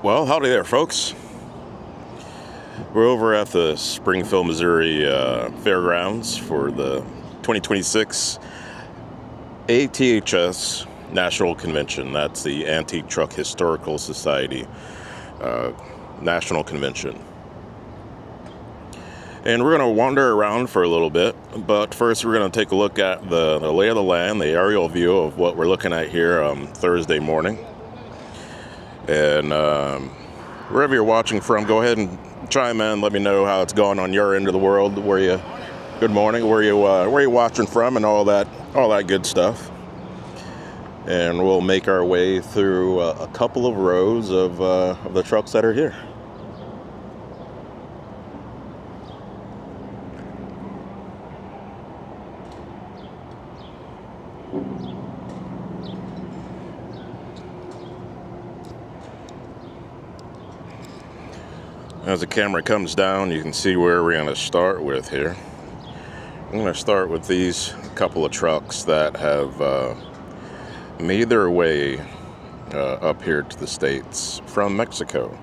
Well, howdy there, folks. We're over at the Springfield, Missouri Fairgrounds for the 2026 ATHS National Convention. That's the Antique Truck Historical Society National Convention. And we're going to wander around for a little bit, but first we're going to take a look at the lay of the land, the aerial view of what we're looking at here Thursday morning. And wherever you're watching from, go ahead and chime in. Let me know how it's going on your end of the world. Good morning. Where you watching from, and all that good stuff. And we'll make our way through a couple of rows of the trucks that are here. As the camera comes down, you can see where we're going to start with here. I'm going to start with these couple of trucks that have made their way up here to the States from Mexico.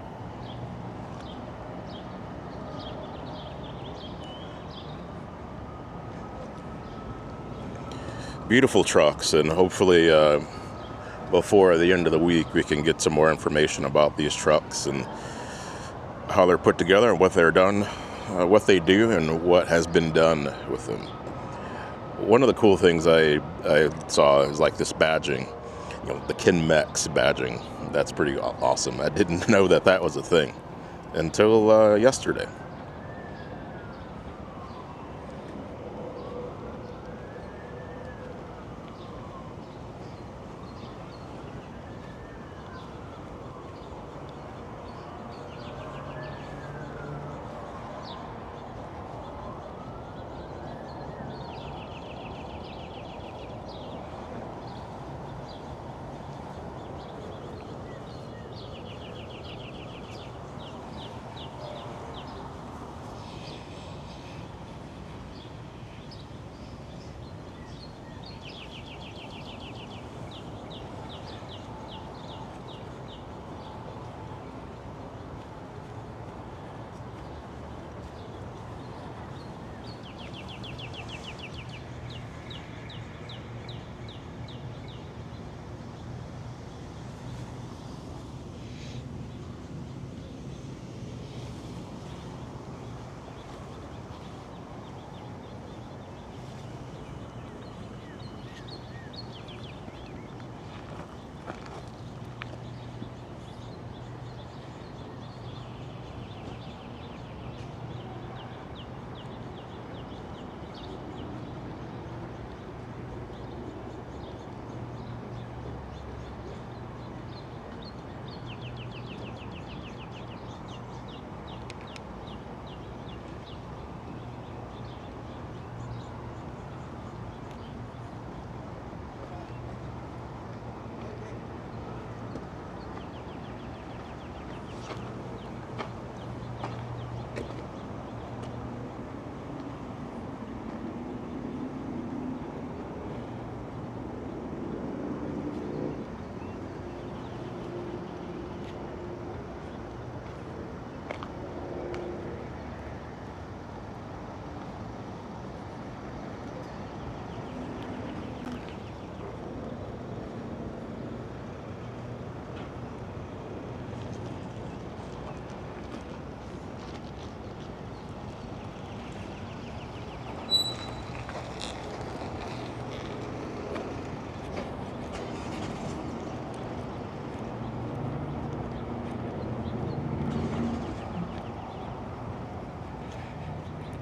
Beautiful trucks, and hopefully before the end of the week we can get some more information about these trucks and how they're put together and what they're done, what they do, and what has been done with them. One of the cool things I saw is like this badging, the KinMex badging. That's pretty awesome. I didn't know that was a thing until yesterday.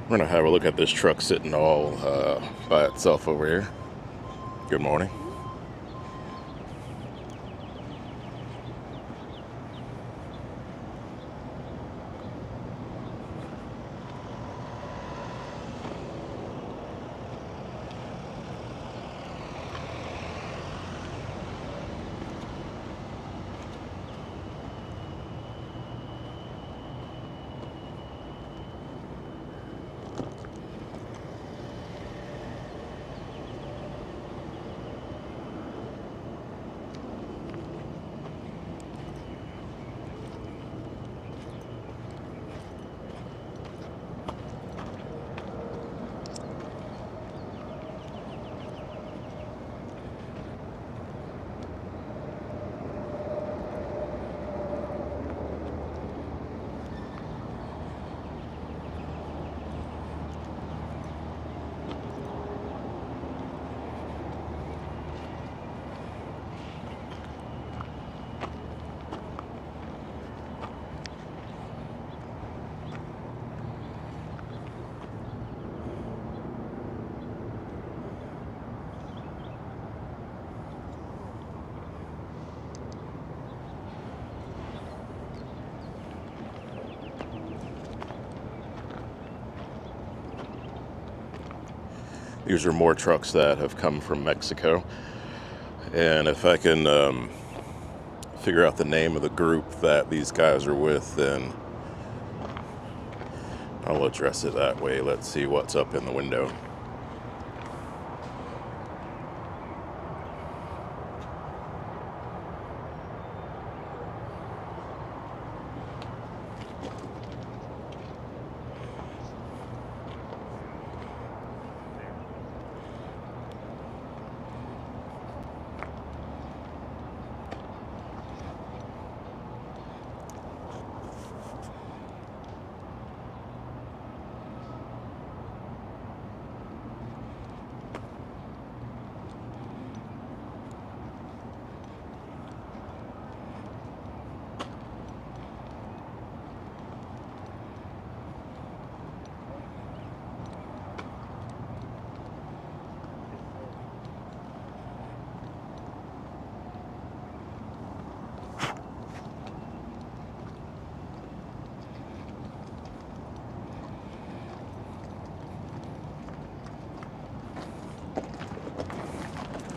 We're going to have a look at this truck sitting all by itself over here. Good morning. These are more trucks that have come from Mexico. And if I can figure out the name of the group that these guys are with, then I'll address it that way. Let's see what's up in the window.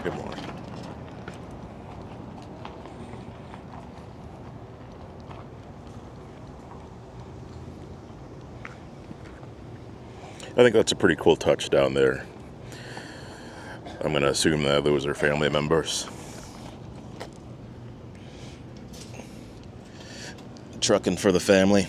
Good morning. I think that's a pretty cool touch down there. I'm going to assume that those are family members. Trucking for the family.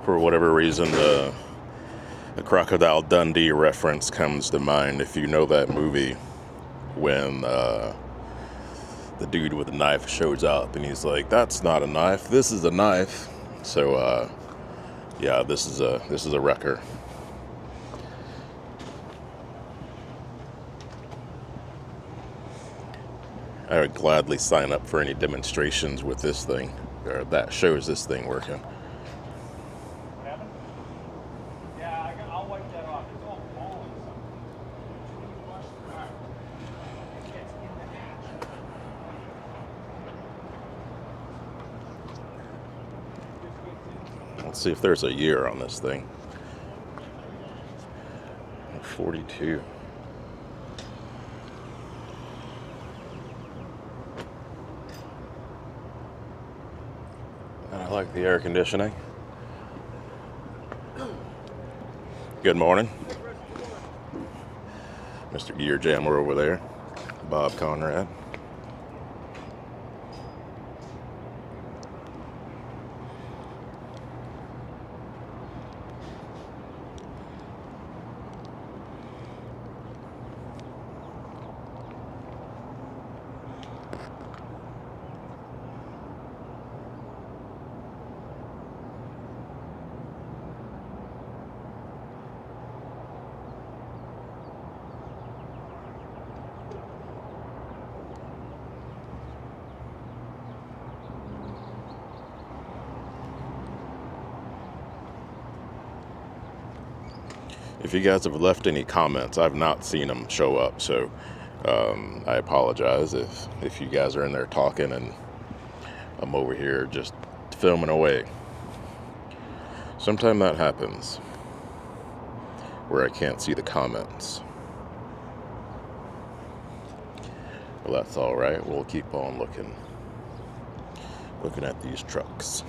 For whatever reason, the Crocodile Dundee reference comes to mind. If you know that movie, when the dude with the knife shows up and he's like, "That's not a knife. This is a knife." So, yeah, this is a wrecker. I would gladly sign up for any demonstrations with this thing, or that shows this thing working. I'll wipe that off. It's all falling. Let's see if there's a year on this thing. 42. I like the air conditioning. Good morning. Mr. Gear Jammer over there. Bob Conrad. If you guys have left any comments, I've not seen them show up, so I apologize if you guys are in there talking and I'm over here just filming away. Sometimes that happens where I can't see the comments. Well, that's all right. We'll keep on looking at these trucks.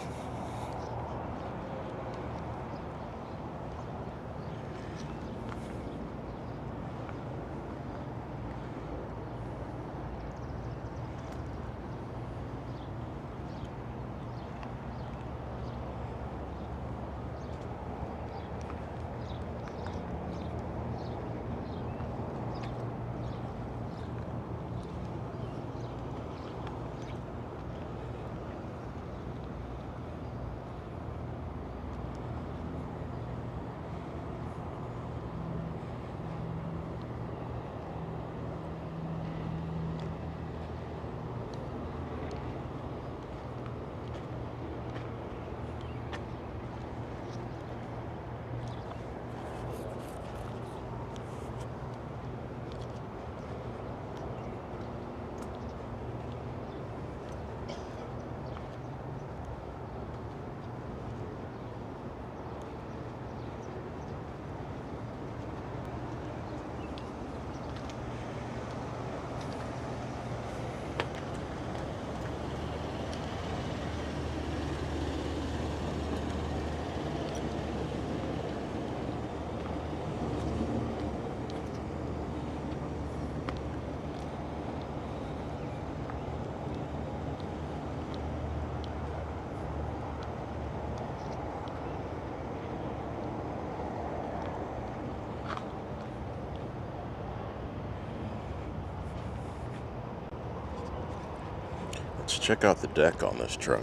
Let's check out the deck on this truck.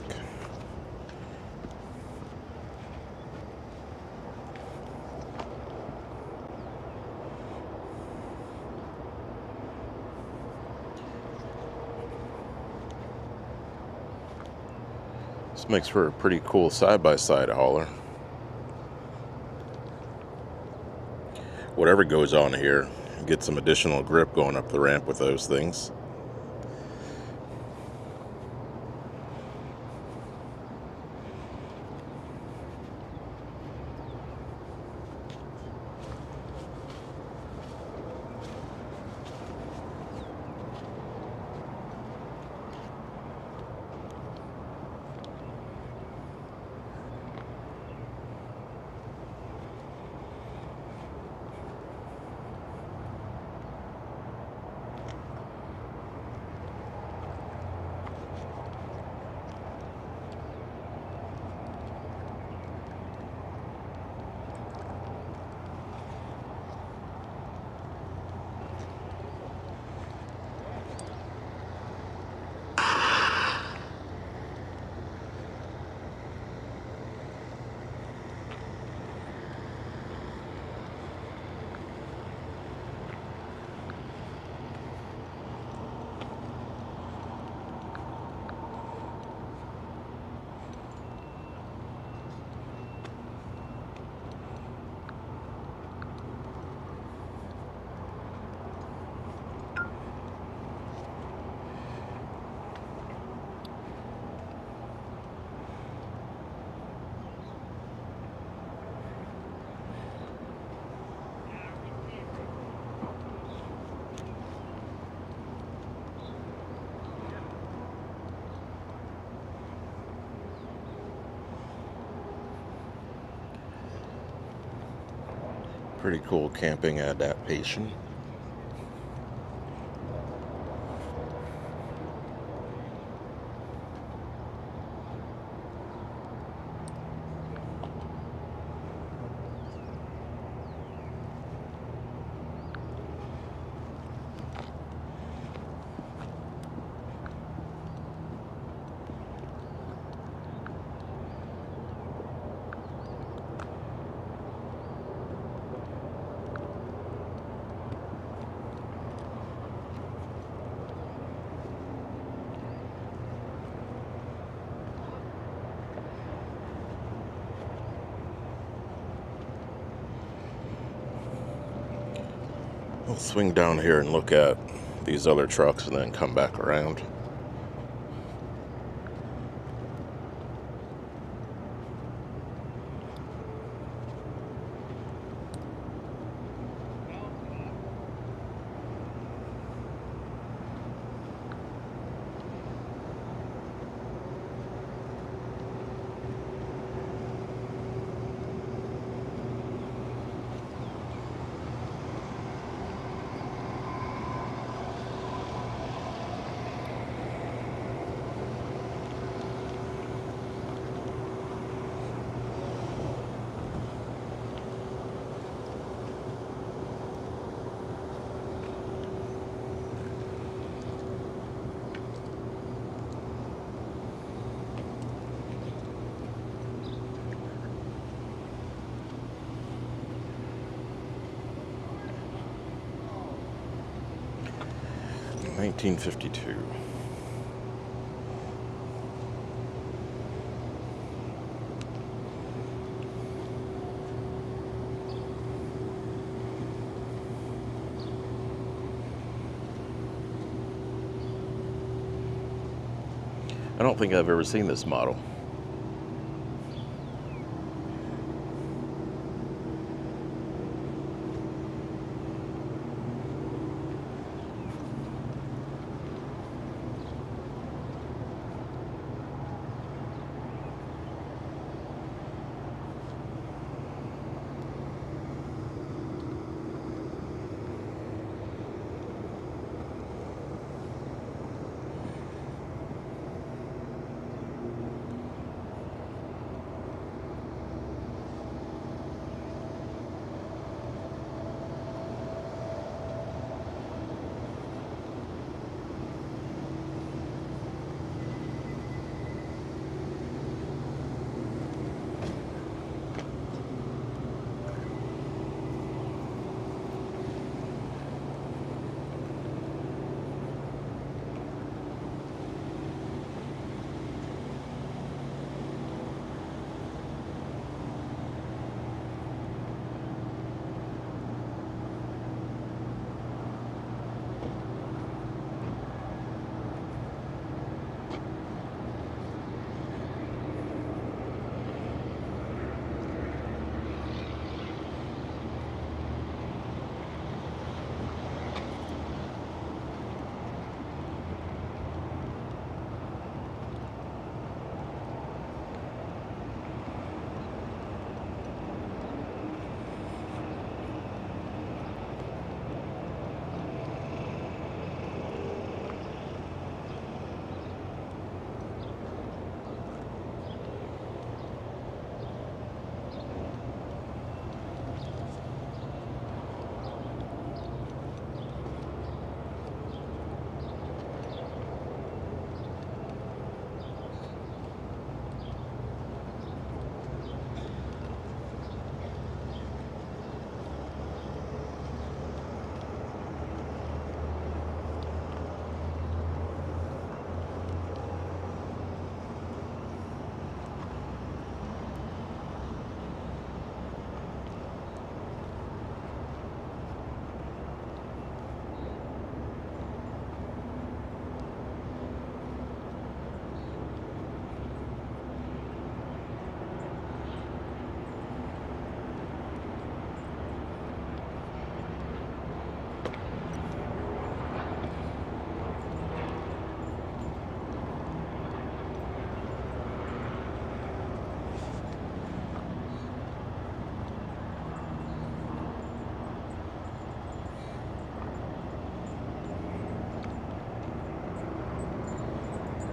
This makes for a pretty cool side-by-side hauler. Whatever goes on here, get some additional grip going up the ramp with those things. Pretty cool camping adaptation. We'll swing down here and look at these other trucks and then come back around. $19.52. I don't think I've ever seen this model.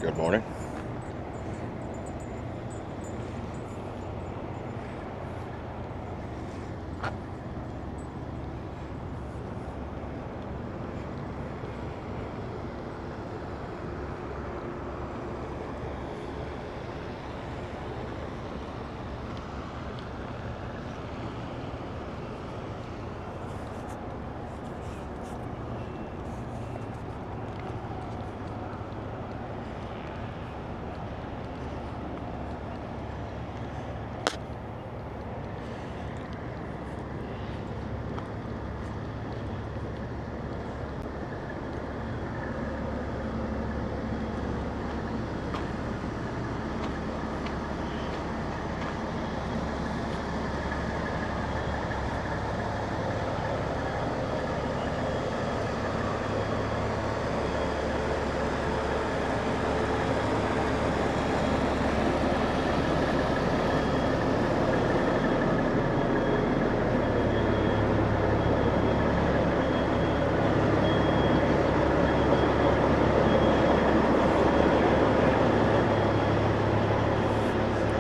Good morning.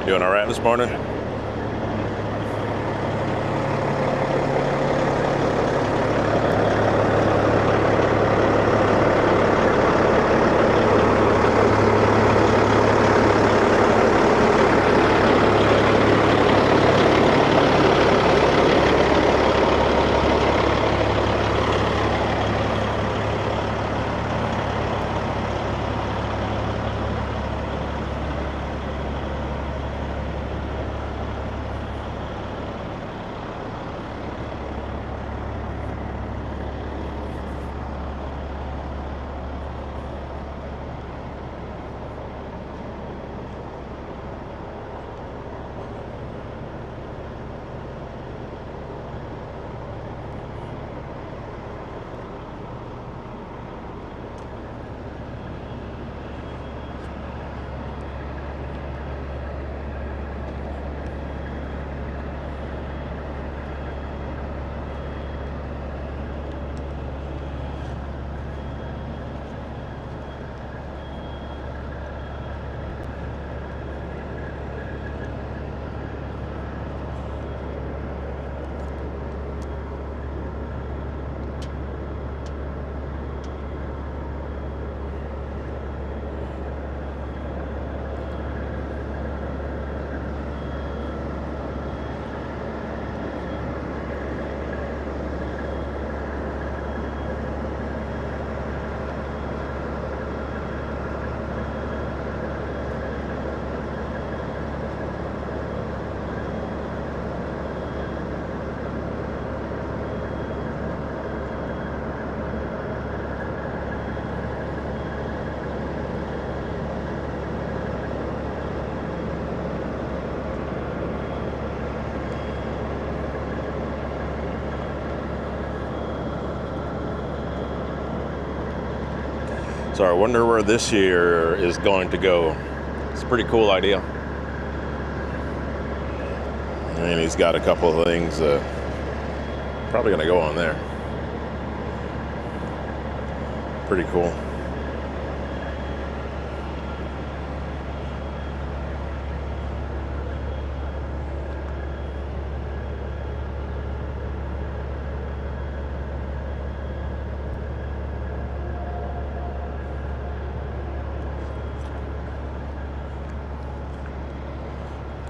You doing all right this morning? So I wonder where this year is going to go. It's a pretty cool idea. And he's got a couple of things probably going to go on there. Pretty cool.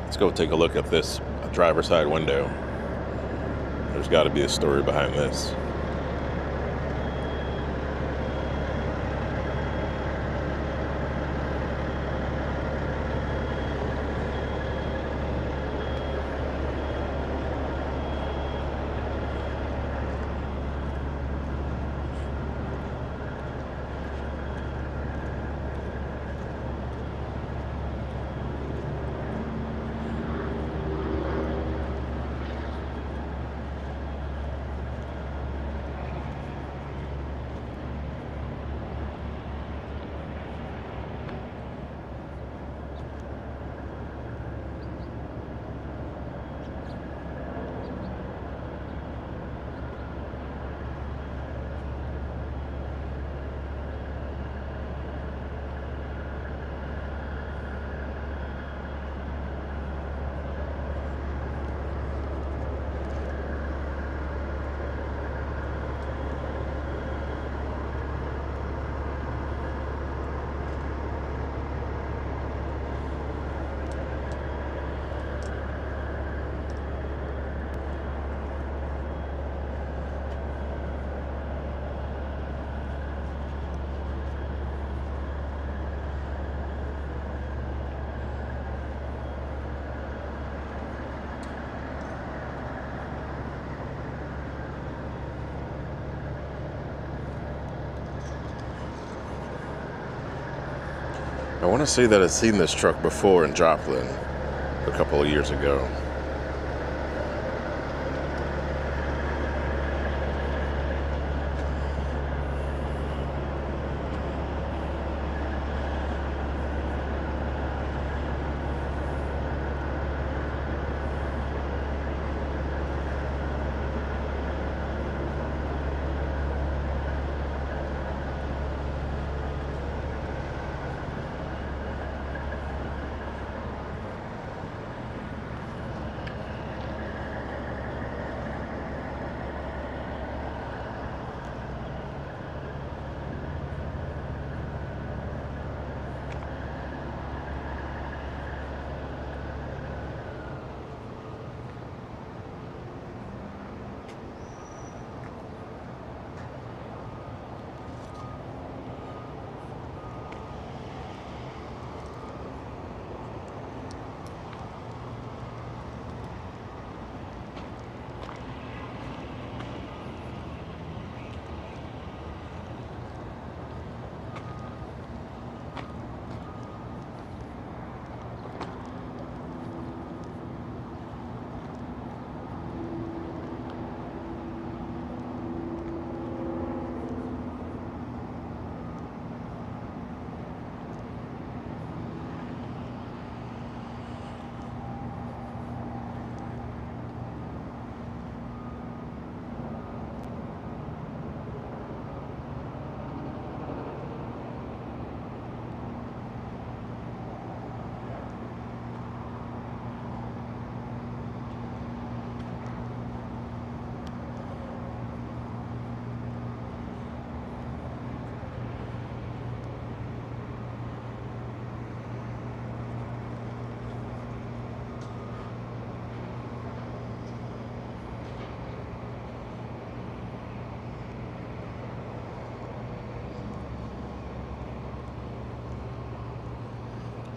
Let's go take a look at this driver's side window. There's got to be a story behind this. I want to say that I've seen this truck before in Joplin a couple of years ago.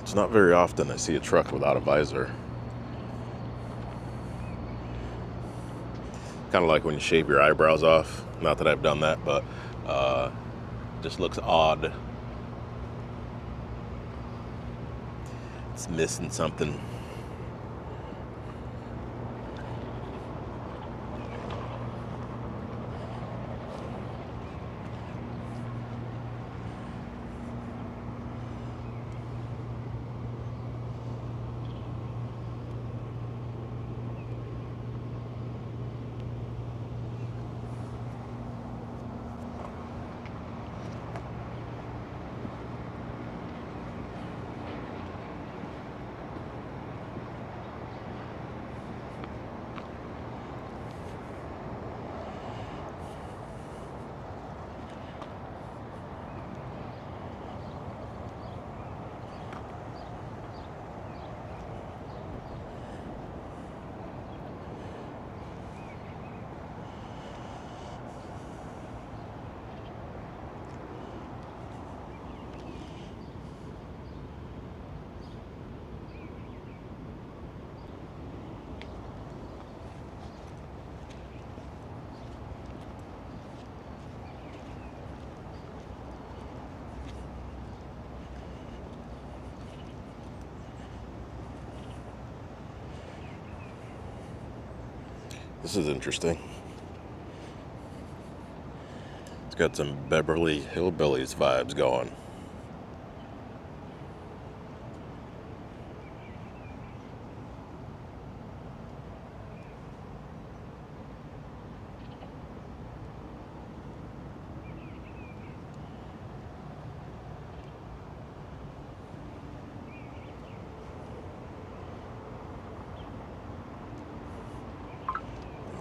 It's not very often I see a truck without a visor. Kind of like when you shave your eyebrows off. Not that I've done that, but just looks odd. It's missing something. This is interesting. It's got some Beverly Hillbillies vibes going.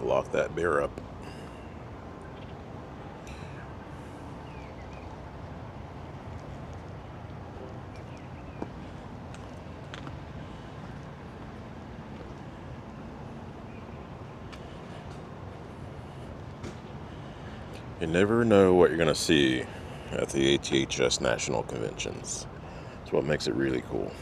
Lock that beer up. You never know what you're going to see at the ATHS National Conventions. That's what makes it really cool.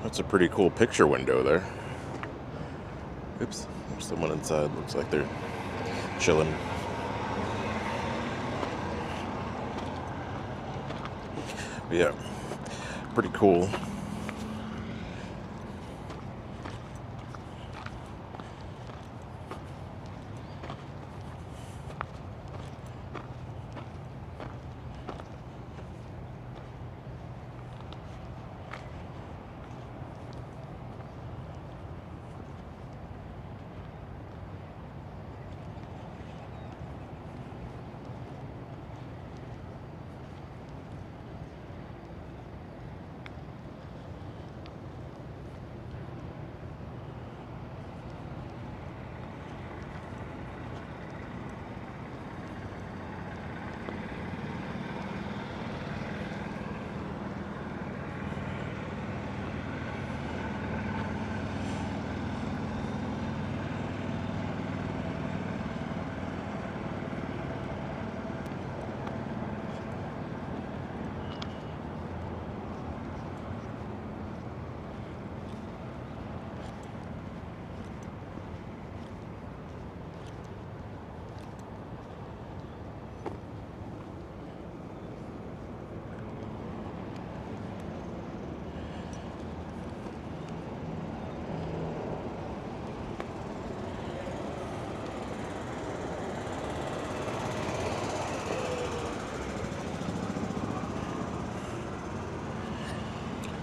That's a pretty cool picture window there. Oops, there's someone inside. Looks like they're chilling. But yeah, pretty cool.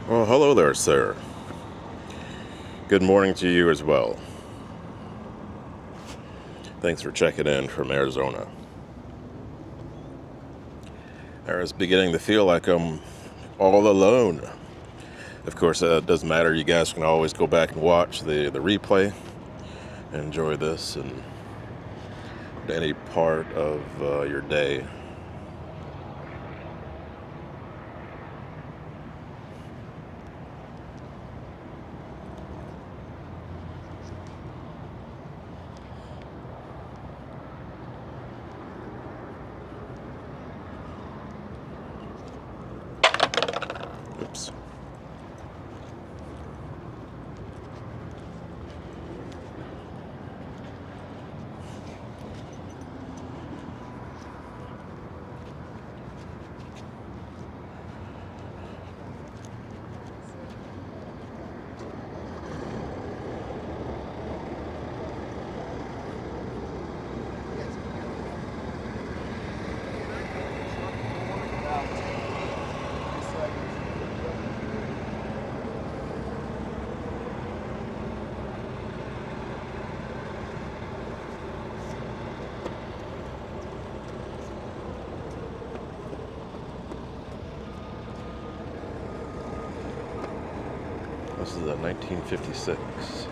Well, hello there, sir. Good morning to you as well. Thanks for checking in from Arizona. I was beginning to feel like I'm all alone. Of course, it doesn't matter. You guys can always go back and watch the replay and enjoy this and any part of your day. Oops. This is a 1956.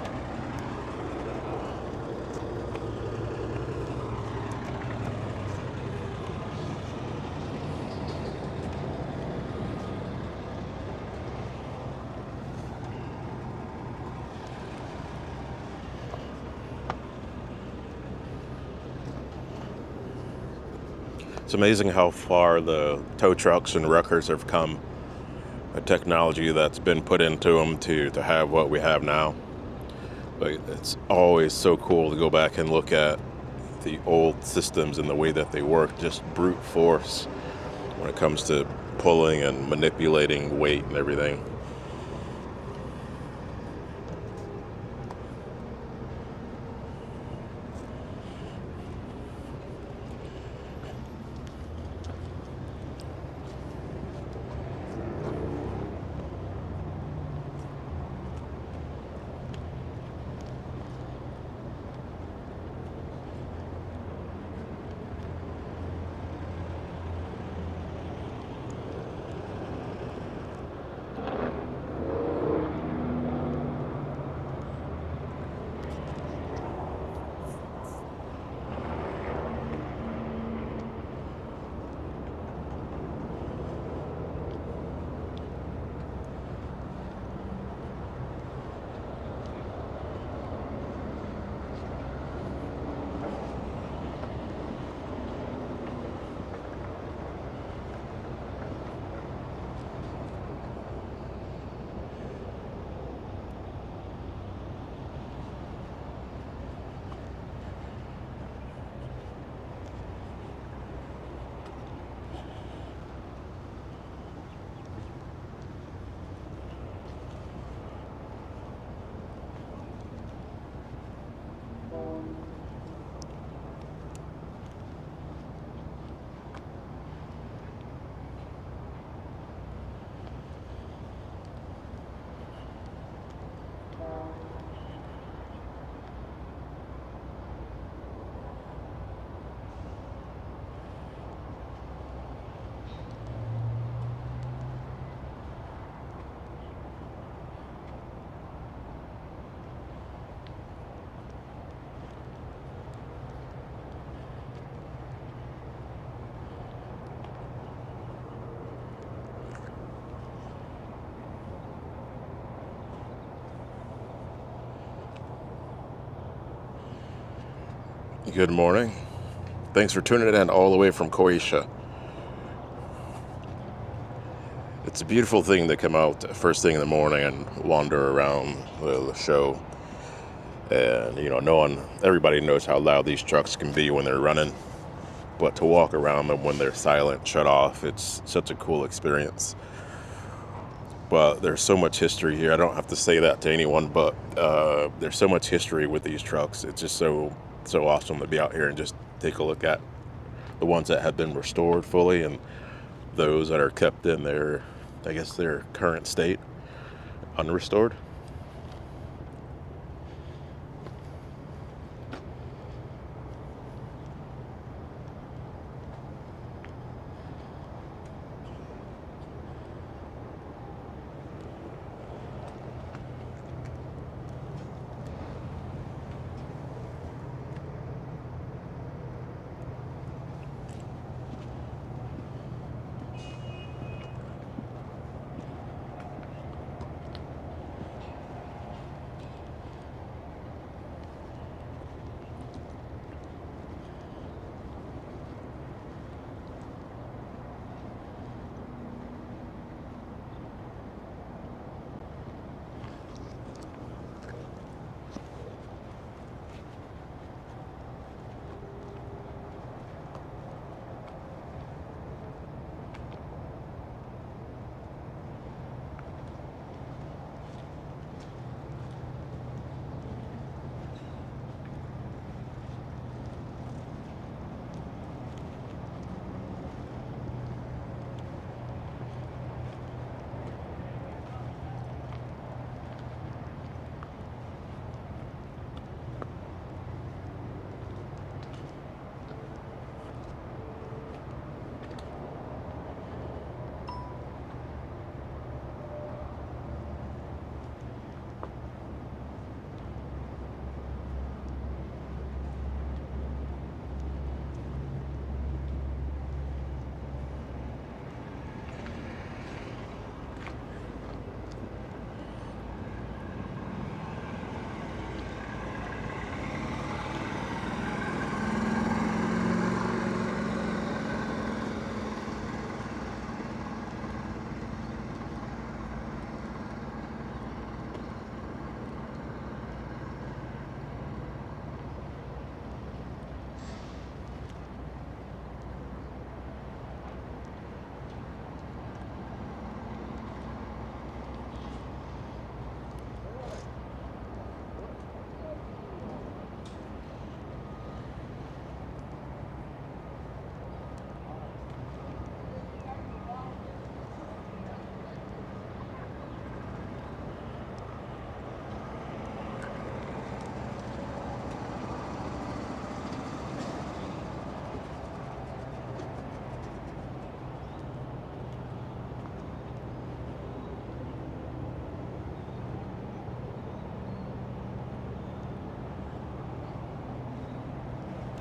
It's amazing how far the tow trucks and wreckers have come. A technology that's been put into them to have what we have now. But it's always so cool to go back and look at the old systems and the way that they work, just brute force when it comes to pulling and manipulating weight and everything. Good morning. Thanks for tuning in all the way from Croatia. It's a beautiful thing to come out first thing in the morning and wander around the show. And, knowing everybody knows how loud these trucks can be when they're running. But to walk around them when they're silent, shut off, it's such a cool experience. But there's so much history here. I don't have to say that to anyone, but there's so much history with these trucks. It's just so awesome to be out here and just take a look at the ones that have been restored fully and those that are kept in their current state, unrestored.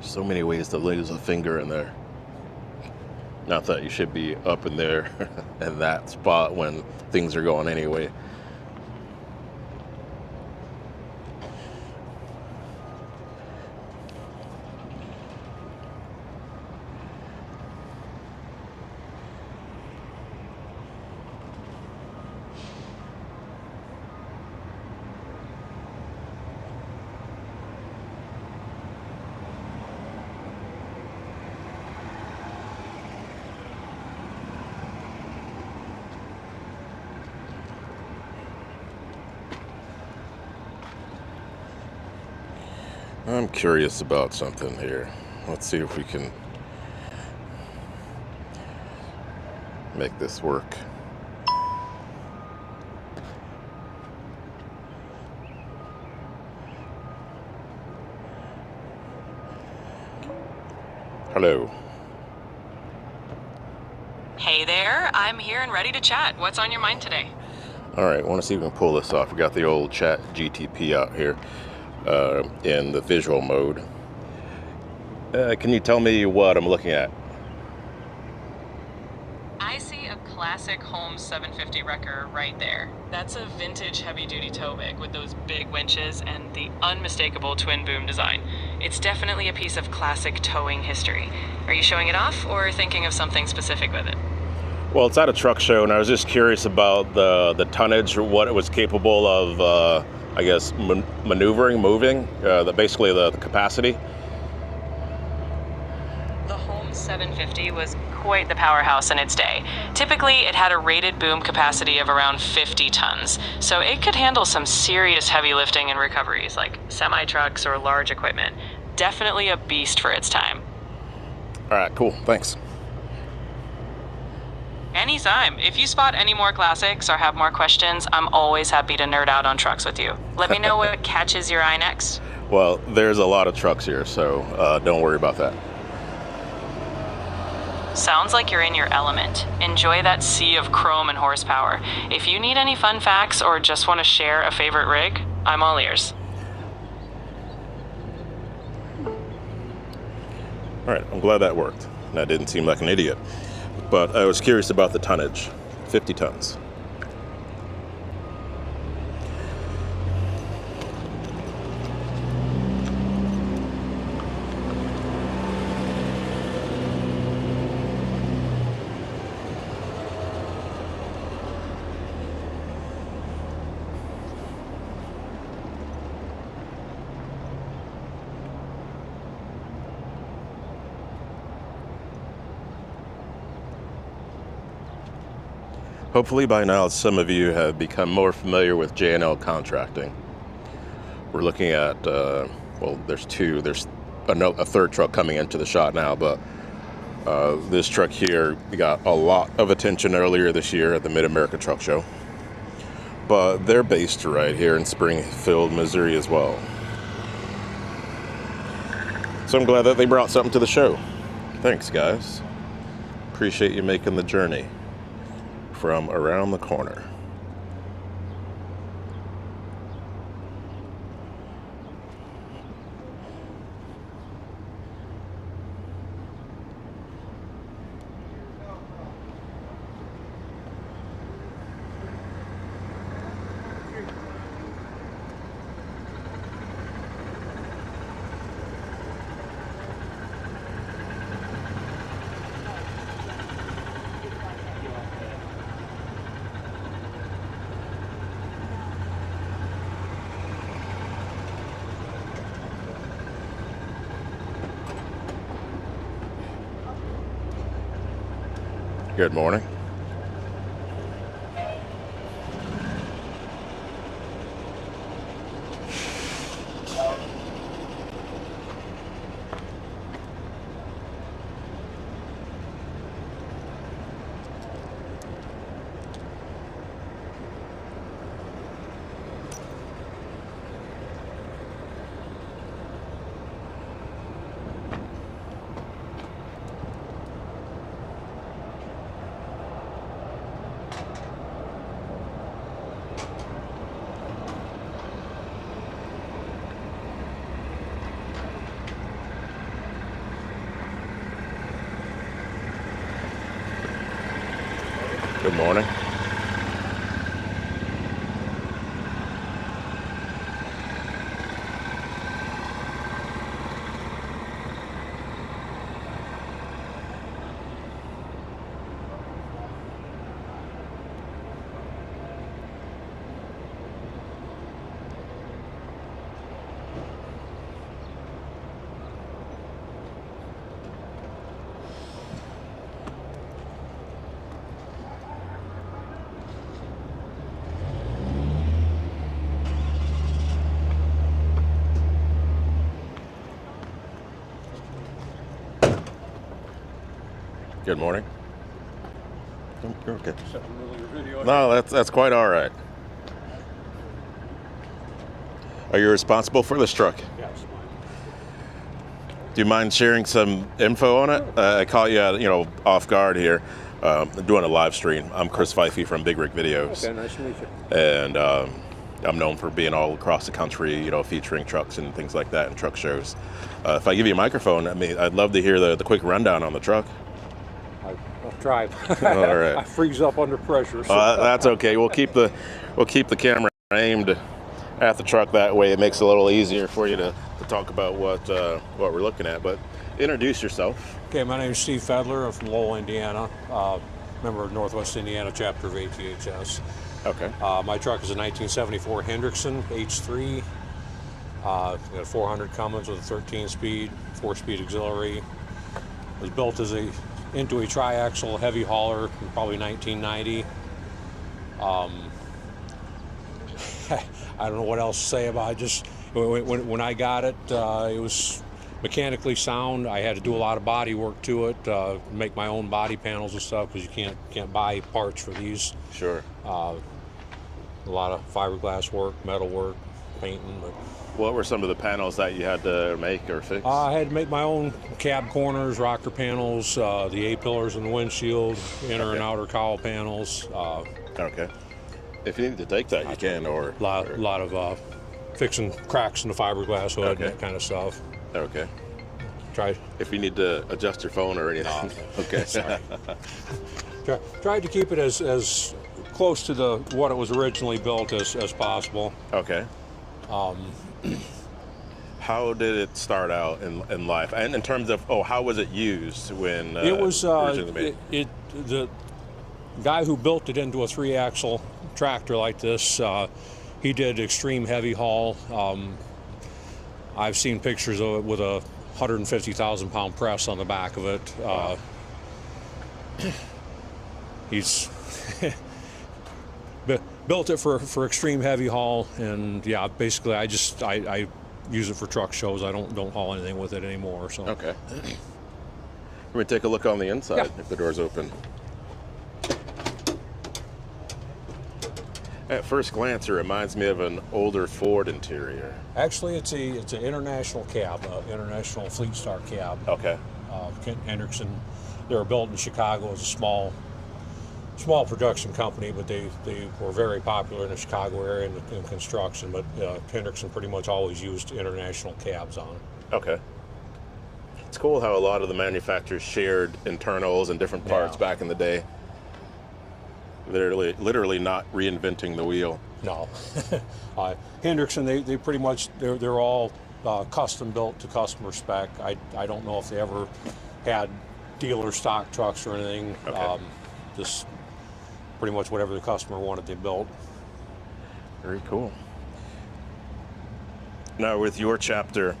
So many ways to lose a finger in there. Not that you should be up in there in that spot when things are going anyway. I'm curious about something here. Let's see if we can make this work. Hello. Hey there, I'm here and ready to chat. What's on your mind today? All right, want to see if we can pull this off. We got the old chat GTP out here in the visual mode. Can you tell me what I'm looking at? I see a classic Holmes 750 wrecker right there. That's a vintage heavy-duty tow rig with those big winches and the unmistakable twin boom design. It's definitely a piece of classic towing history. Are you showing it off or thinking of something specific with it? Well, it's at a truck show, and I was just curious about the tonnage, or what it was capable of, I guess, maneuvering, moving, basically the capacity. The Holmes 750 was quite the powerhouse in its day. Typically, it had a rated boom capacity of around 50 tons, so it could handle some serious heavy lifting and recoveries, like semi-trucks or large equipment. Definitely a beast for its time. All right, cool, thanks. Anytime. If you spot any more classics or have more questions, I'm always happy to nerd out on trucks with you. Let me know what catches your eye next. Well, there's a lot of trucks here, so don't worry about that. Sounds like you're in your element. Enjoy that sea of chrome and horsepower. If you need any fun facts or just want to share a favorite rig, I'm all ears. All right, I'm glad that worked. And I didn't seem like an idiot. But I was curious about the tonnage, 50 tons. Hopefully by now some of you have become more familiar with J&L contracting. We're looking at, well, there's two. There's a third truck coming into the shot now, but this truck here got a lot of attention earlier this year at the Mid-America Truck Show. But they're based right here in Springfield, Missouri as well. So I'm glad that they brought something to the show. Thanks, guys. Appreciate you making the journey from around the corner. Good morning. Good morning. Good morning. You're okay. No, that's quite all right. Are you responsible for this truck? Yes. Do you mind sharing some info on it? I caught you, off guard here, doing a live stream. I'm Chris Feifey from Big Rig Videos. Okay, nice to meet you. And I'm known for being all across the country, featuring trucks and things like that in truck shows. If I give you a microphone, I'd love to hear the quick rundown on the truck. I'll try. All right. I freeze up under pressure. So. That's okay. We'll keep the camera aimed at the truck. That way, it makes it a little easier for you to talk about what we're looking at, but introduce yourself. Okay, my name is Steve Fedler. I'm from Lowell, Indiana. Member of Northwest Indiana chapter of ATHS. Okay. My truck is a 1974 Hendrickson H3. Got 400 Cummins with a 13-speed, 4-speed auxiliary. It was built into a tri-axle heavy hauler in probably 1990. I don't know what else to say about it. Just when I got it, it was mechanically sound. I had to do a lot of body work to it, make my own body panels and stuff, because you can't buy parts for these. Sure. A lot of fiberglass work, metal work, painting. But What were some of the panels that you had to make or fix? I had to make my own cab corners, rocker panels, the A-pillars in the windshield, inner and outer cowl panels. Okay. If you need to take that, you can, or A lot of fixing cracks in the fiberglass hood, Okay. and that kind of stuff. Okay. Tried If you need to adjust your phone or anything. Okay. Sorry. Tried to keep it as close to what it was originally built as possible. Okay. How did it start out in life, and in terms of how was it used when It was originally made? the guy who built it into a 3-axle tractor like this. He did extreme heavy haul. I've seen pictures of it with a 150,000 pound press on the back of it. He's built it for extreme heavy haul, and yeah, basically I use it for truck shows. I don't haul anything with it anymore. So Okay. Let me take a look on the inside Yeah. if the door's open. At first glance, it reminds me of an older Ford interior. actually, it's an international cab, international Fleet Star cab. Okay. Kent Hendrickson. They were built in Chicago as a small production company, but they were very popular in the Chicago area in construction. But Hendrickson pretty much always used international cabs on it. Okay. It's cool how a lot of the manufacturers shared internals and different parts Yeah. back in the day. Literally not reinventing the wheel. No, Hendrickson. They pretty much they're all custom built to customer spec. I don't know if they ever had dealer stock trucks or anything. Okay. Just pretty much whatever the customer wanted, they built. Very cool. Now, with your chapter,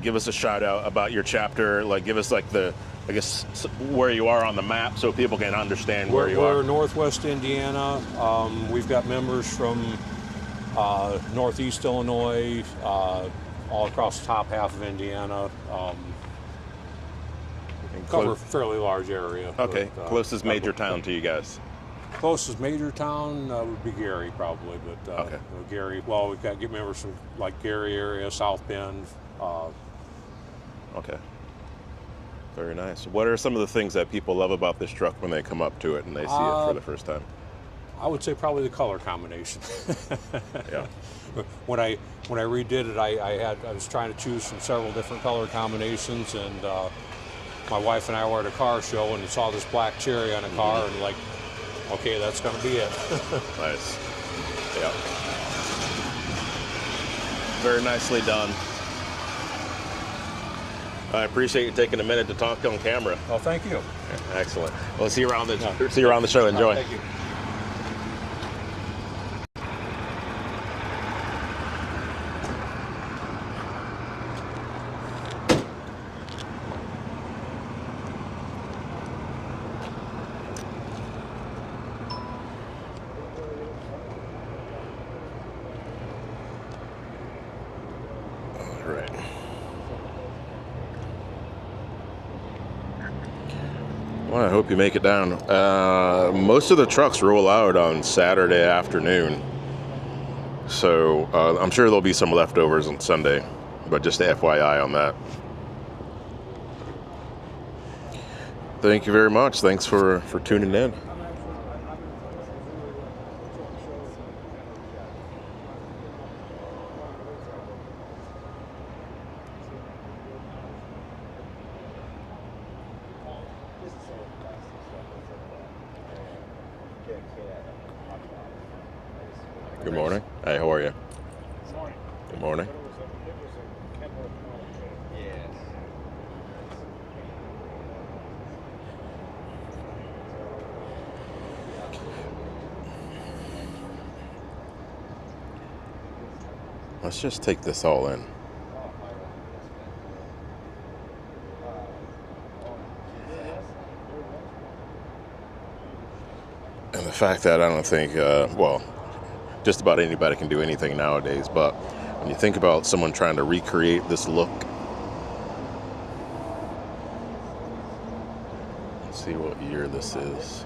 give us a shout out about your chapter. Like, give us where you are on the map so people can understand where you We're are. Northwest Indiana. We've got members from Northeast Illinois, all across the top half of Indiana. Cover a fairly large area. Okay, but, closest major town to you guys. Closest major town would be Gary, probably. But Okay. Gary. Well, we've got members from like Gary area, South Bend. Okay. Very nice. What are some of the things that people love about this truck when they come up to it and they see it for the first time? I would say probably the color combination. Yeah. When I redid it, I was trying to choose from several different color combinations, and my wife and I were at a car show and saw this black cherry on a car, and like, okay, that's going to be it. Nice. Yeah. Very nicely done. I appreciate you taking a minute to talk on camera. Well, thank you. Excellent. Well, see you around the show. Enjoy. Thank you. All right. Well, I hope you make it down. Most of the trucks roll out on Saturday afternoon, so I'm sure there'll be some leftovers on Sunday, but just a FYI on that. Thank you very much. Thanks for tuning in. Good morning. Hey, how are you? Morning. Good morning. It was a Kenworth Let's just take this all in. And the fact that I don't think, well, just about anybody can do anything nowadays, but when you think about someone trying to recreate this look, let's see what year this is.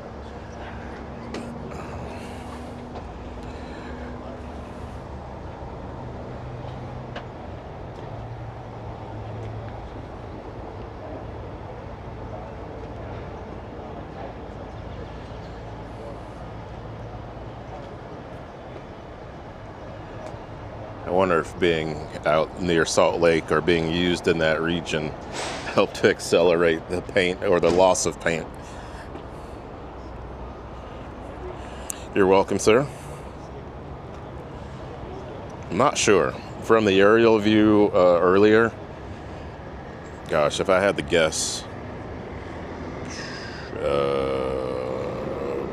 I wonder if being out near Salt Lake or being used in that region helped to accelerate the paint or the loss of paint. You're welcome, sir. I'm not sure. From the aerial view earlier, gosh, if I had to guess,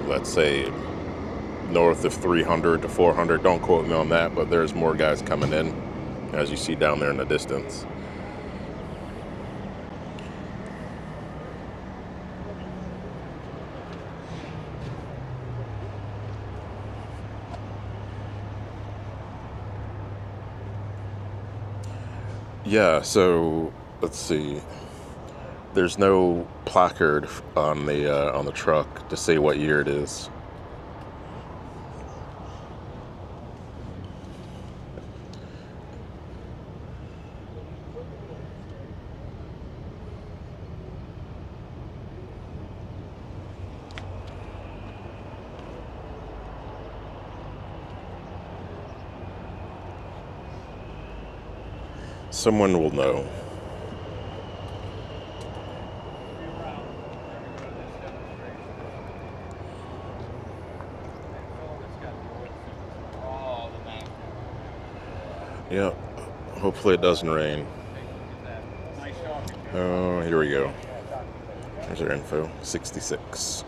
let's say north of 300 to 400. Don't quote me on that, but there's more guys coming in, as you see down there in the distance. Yeah, so let's see. There's no placard on the truck to say what year it is. Someone will know. Yeah, hopefully it doesn't rain. Oh, here we go. There's our info, 66.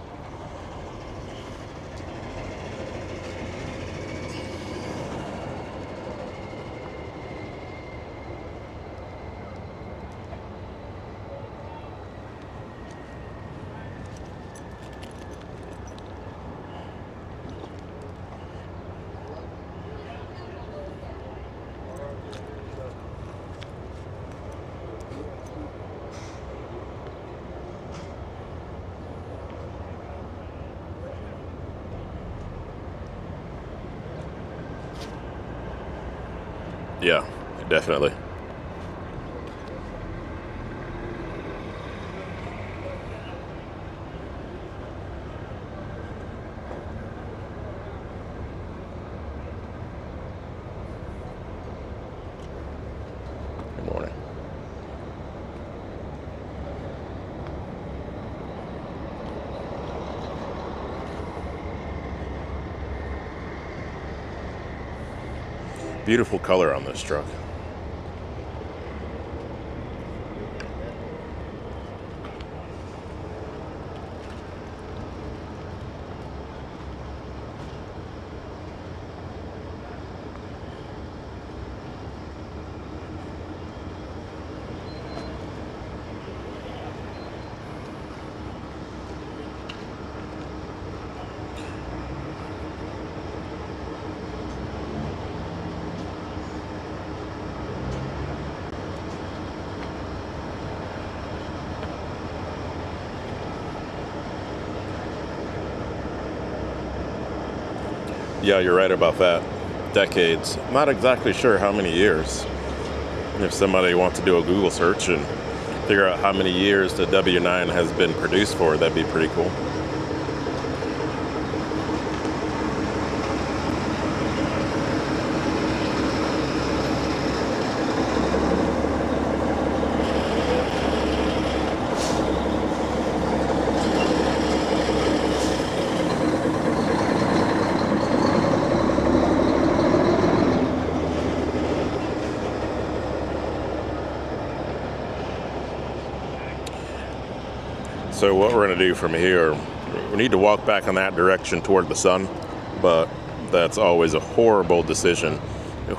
Yeah, definitely. Good morning. Beautiful color on this truck. Yeah, you're right about that. Decades. Not exactly sure how many years. If somebody wants to do a Google search and figure out how many years the W9 has been produced for, that'd be pretty cool. So what we're going to do from here, we need to walk back in that direction toward the sun, but that's always a horrible decision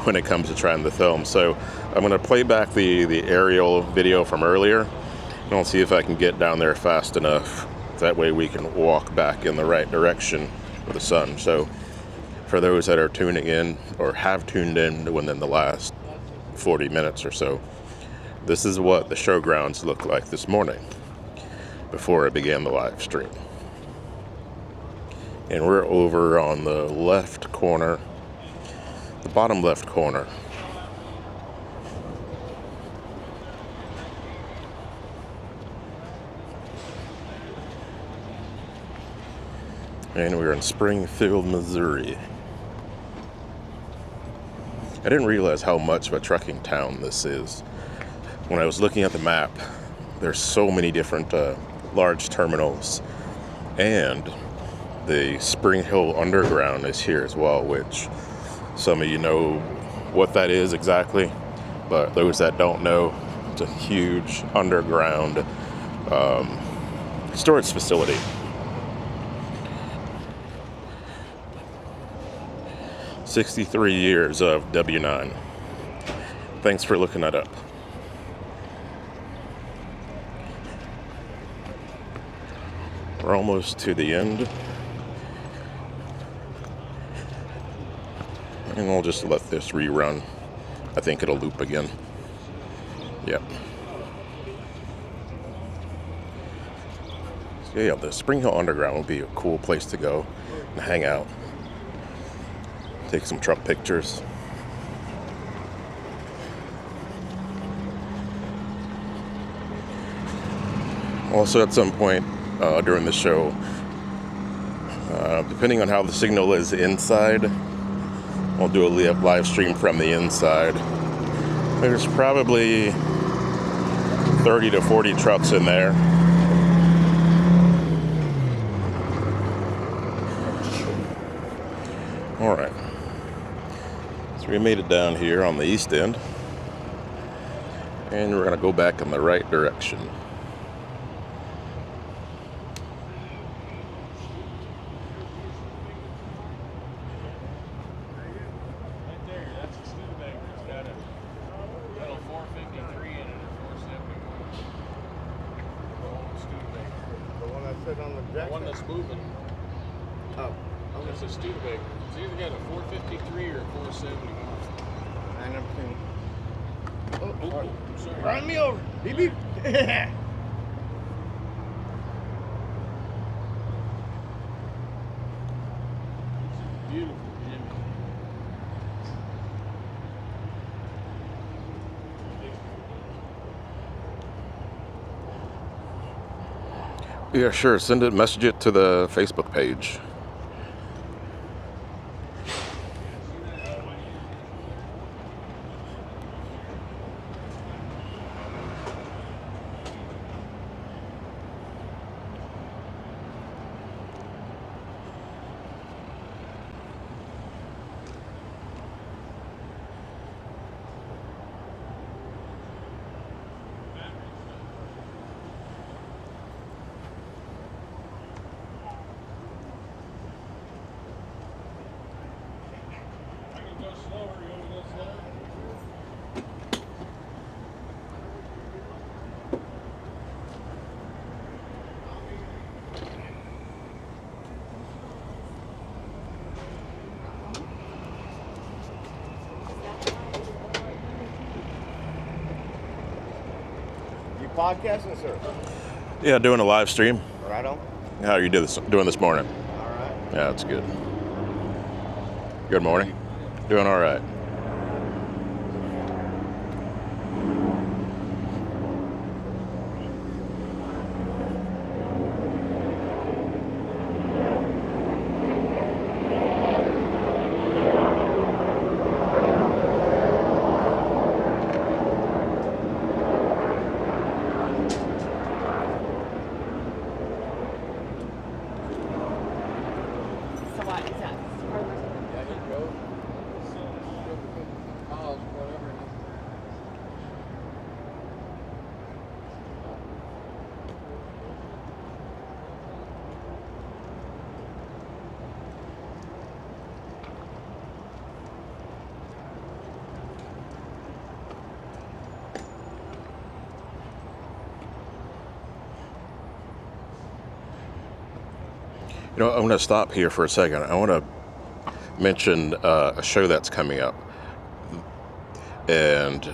when it comes to trying to film. So I'm going to play back the aerial video from earlier, and I'll see if I can get down there fast enough. That way we can walk back in the right direction with the sun. So for those that are tuning in or have tuned in within the last 40 minutes or so, this is what the showgrounds looked like this morning before I began the live stream. And we're over on the left corner, the bottom left corner. And we're in Springfield, Missouri. I didn't realize how much of a trucking town this is. When I was looking at the map, there's so many different large terminals, and the Spring Hill Underground is here as well, which some of you know what that is exactly, but those that don't know, it's a huge underground storage facility. "63 years of W9. Thanks for looking that up. We're almost to the end. And we'll just let this rerun. I think it'll loop again. Yep. So yeah, the Spring Hill Underground will be a cool place to go and hang out. Take some truck pictures. Also, at some point during the show, depending on how the signal is inside, I'll do a live stream from the inside. There's probably 30 to 40 trucks in there. All right. So we made it down here on the east end, and we're going to go back in the right direction. The one that's moving. Oh. It's a Studebaker. It's either got a 453 or a 471. I never seen it. Oh, sorry. Run me over. Beep beep. Beautiful, Jimmy. Yeah, sure. Send it, message it to the Facebook page. Podcasting, sir? Yeah, doing a live stream. Right on. How are you doing this morning? All right. Yeah, that's good. Good morning. Doing all right. You know, I'm going to stop here for a second. I want to mention a show that's coming up. And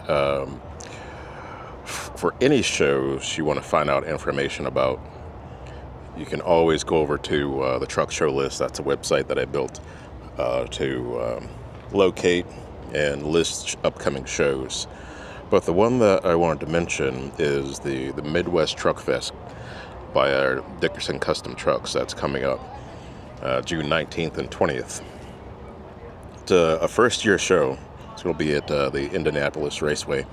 for any shows you want to find out information about, you can always go over to the Truck Show List. That's a website that I built to locate and list upcoming shows. But the one that I wanted to mention is the Midwest Truck Fest by our Dickerson Custom Trucks. That's coming up June 19th and 20th. It's a first-year show. It's going to be at the Indianapolis Raceway,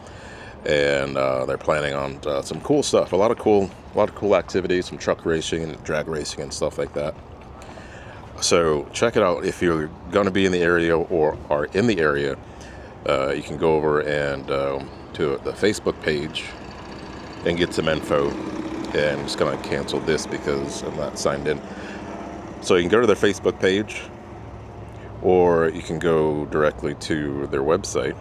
and they're planning on some cool stuff. A lot of cool activities, some truck racing and drag racing and stuff like that. So check it out. If you're going to be in the area or are in the area, you can go over and to the Facebook page and get some info. And I'm just going to cancel this because I'm not signed in. So you can go to their Facebook page, or you can go directly to their website.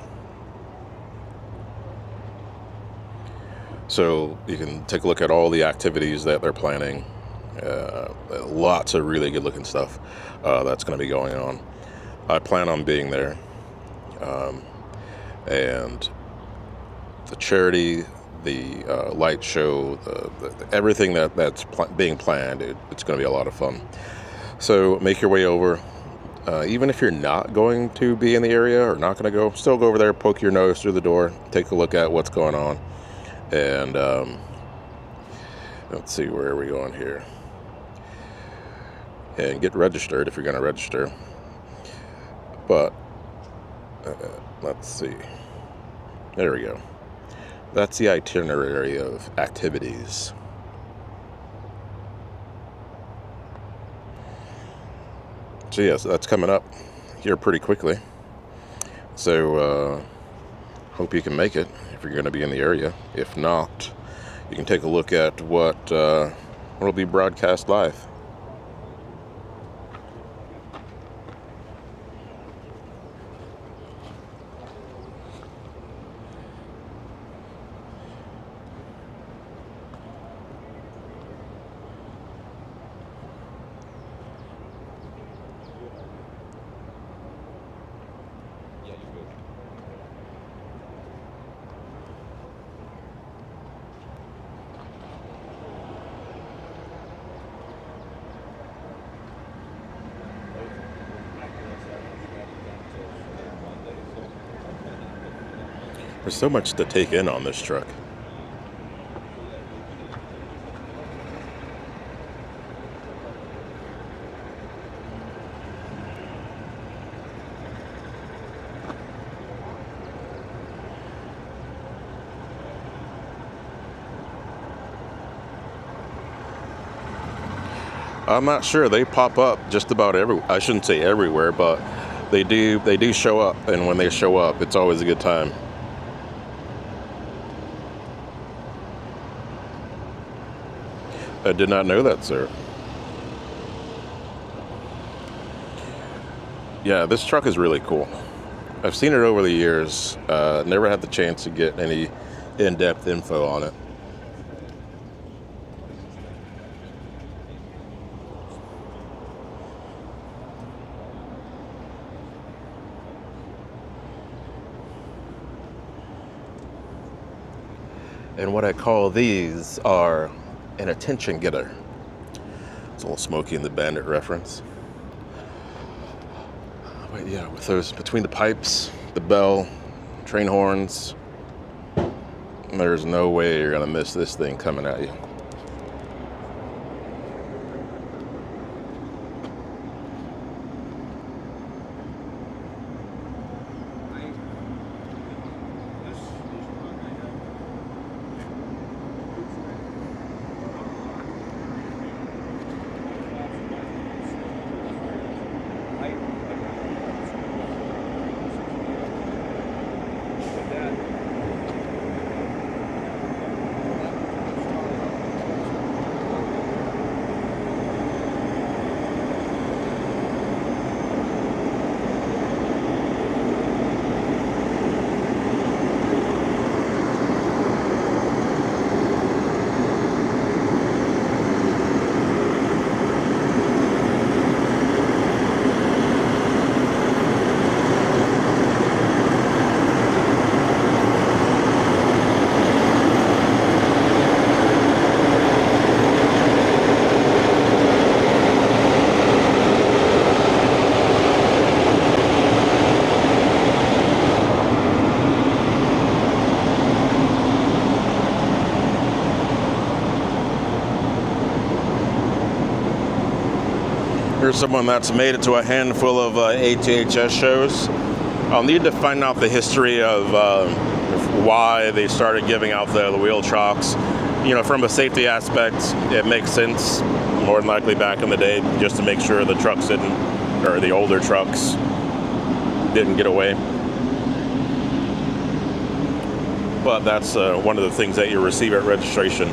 So you can take a look at all the activities that they're planning. Lots of really good looking stuff that's going to be going on. I plan on being there. And the charity, the light show, the everything that's being planned, it's going to be a lot of fun. So make your way over. Even if you're not going to be in the area or not going to go, still go over there, poke your nose through the door, take a look at what's going on. And let's see, where are we going here? And get registered if you're going to register. But let's see. There we go. That's the itinerary of activities. So yes, that's coming up here pretty quickly. So hope you can make it if you're going to be in the area. If not, you can take a look at what will be broadcast live. There's so much to take in on this truck. I'm not sure. They pop up just about I shouldn't say everywhere, but they do show up, and when they show up, it's always a good time. I did not know that, sir. Yeah, this truck is really cool. I've seen it over the years. Never had the chance to get any in-depth info on it. And what I call these are an attention getter. It's a little Smokey and the Bandit reference. But yeah, with those between the pipes, the bell, train horns, there's no way you're gonna miss this thing coming at you. Here's someone that's made it to a handful of ATHS shows. I'll need to find out the history of why they started giving out the wheel chocks. You know, from a safety aspect, it makes sense, more than likely back in the day, just to make sure the trucks didn't, or the older trucks didn't get away. But that's one of the things that you receive at registration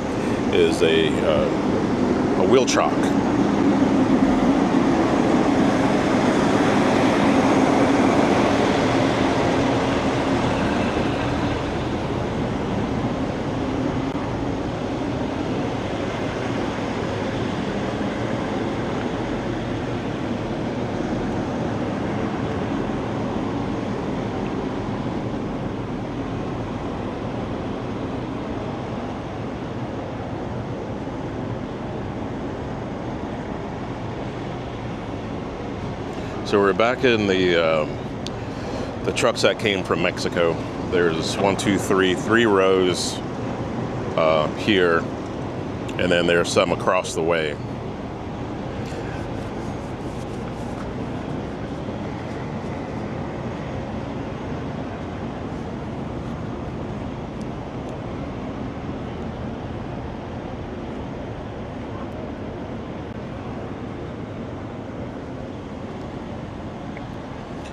is a wheel chock. So we're back in the trucks that came from Mexico. There's 3 rows here, and then there's some across the way.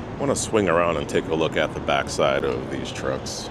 I want to swing around and take a look at the backside of these trucks.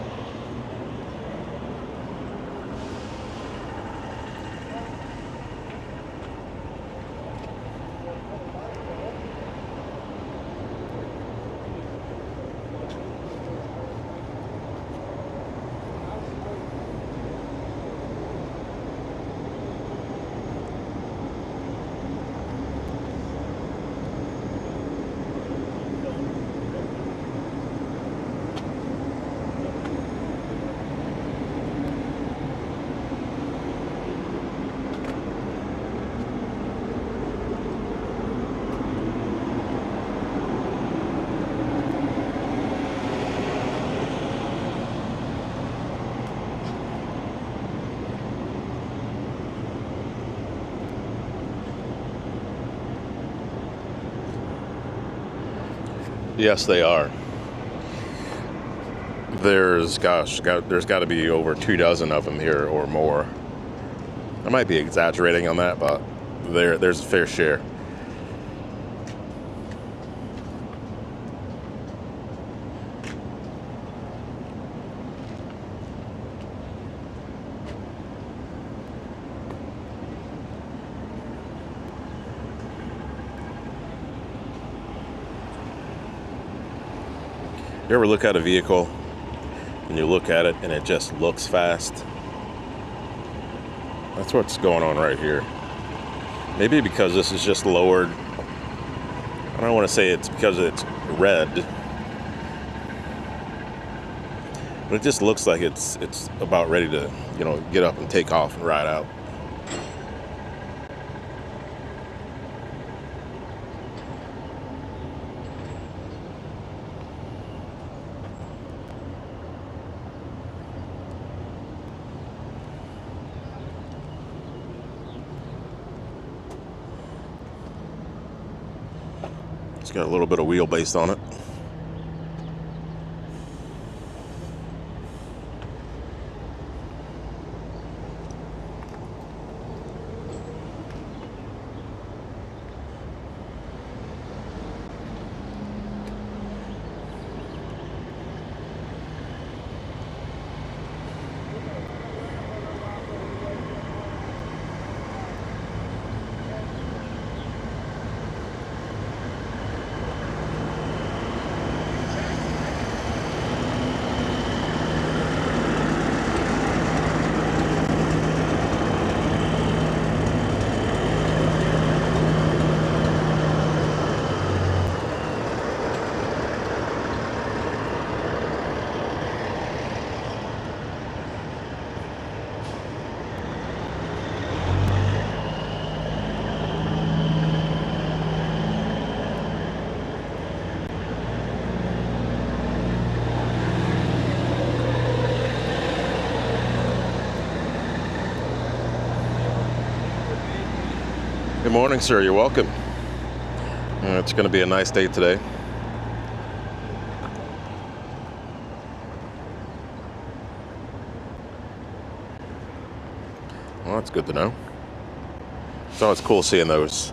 Yes, they are. There's got to be over 24 of them here or more. I might be exaggerating on that, but there's a fair share. You ever look at a vehicle and you look at it and it just looks fast? That's what's going on right here. Maybe because this is just lowered. I don't want to say it's because it's red, but it just looks like it's about ready to, you know, get up and take off and ride out. It's got a little bit of wheelbase on it. Good morning, sir. You're welcome. It's going to be a nice day today. Well, that's good to know. It's always cool seeing those.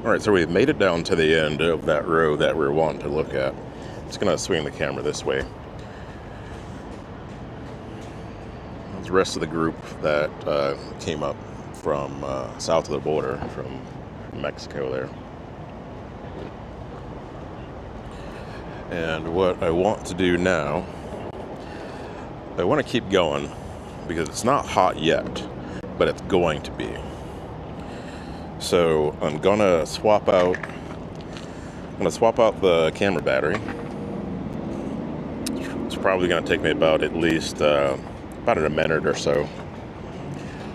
All right, so we've made it down to the end of that row that we're wanting to look at. Just gonna swing the camera this way. There's the rest of the group that came up from south of the border, from Mexico there. And what I want to do now, I want to keep going because it's not hot yet, but it's going to be. So I'm gonna swap out the camera battery. It's probably gonna take me about at least about a minute or so.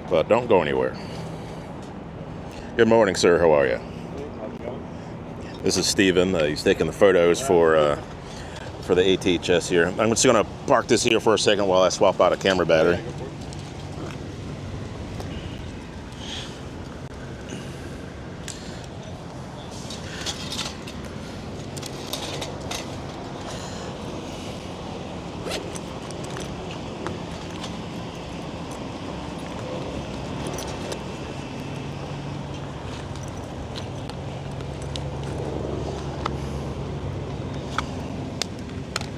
But don't go anywhere. Good morning, sir. How are you? This is Steven. He's taking the photos for the ATHS here. I'm just gonna park this here for a second while I swap out a camera battery.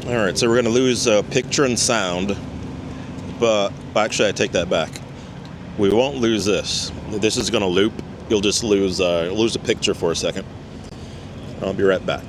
All right, so we're going to lose picture and sound, but actually I take that back. We won't lose this. This is going to loop. You'll just lose a picture for a second. I'll be right back.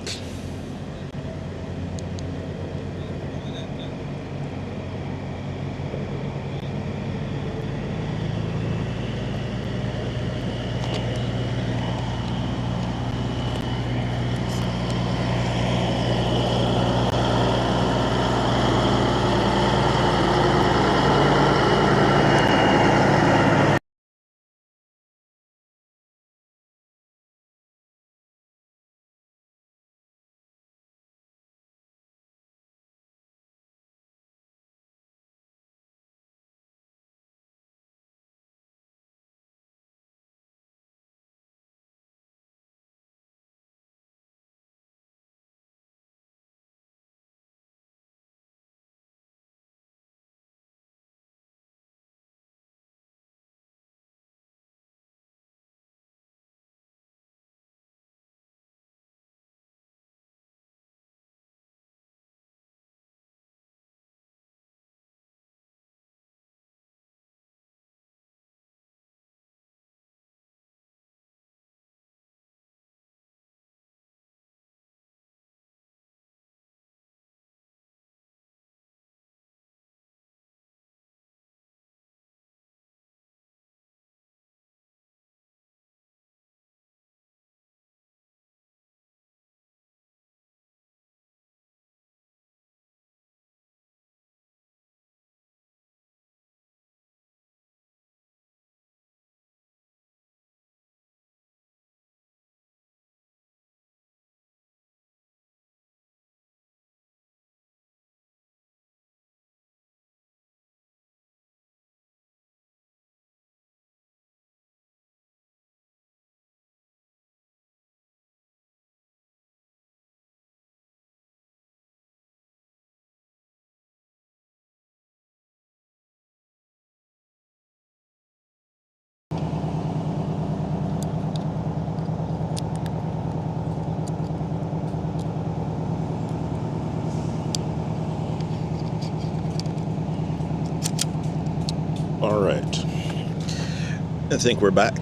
I think we're back,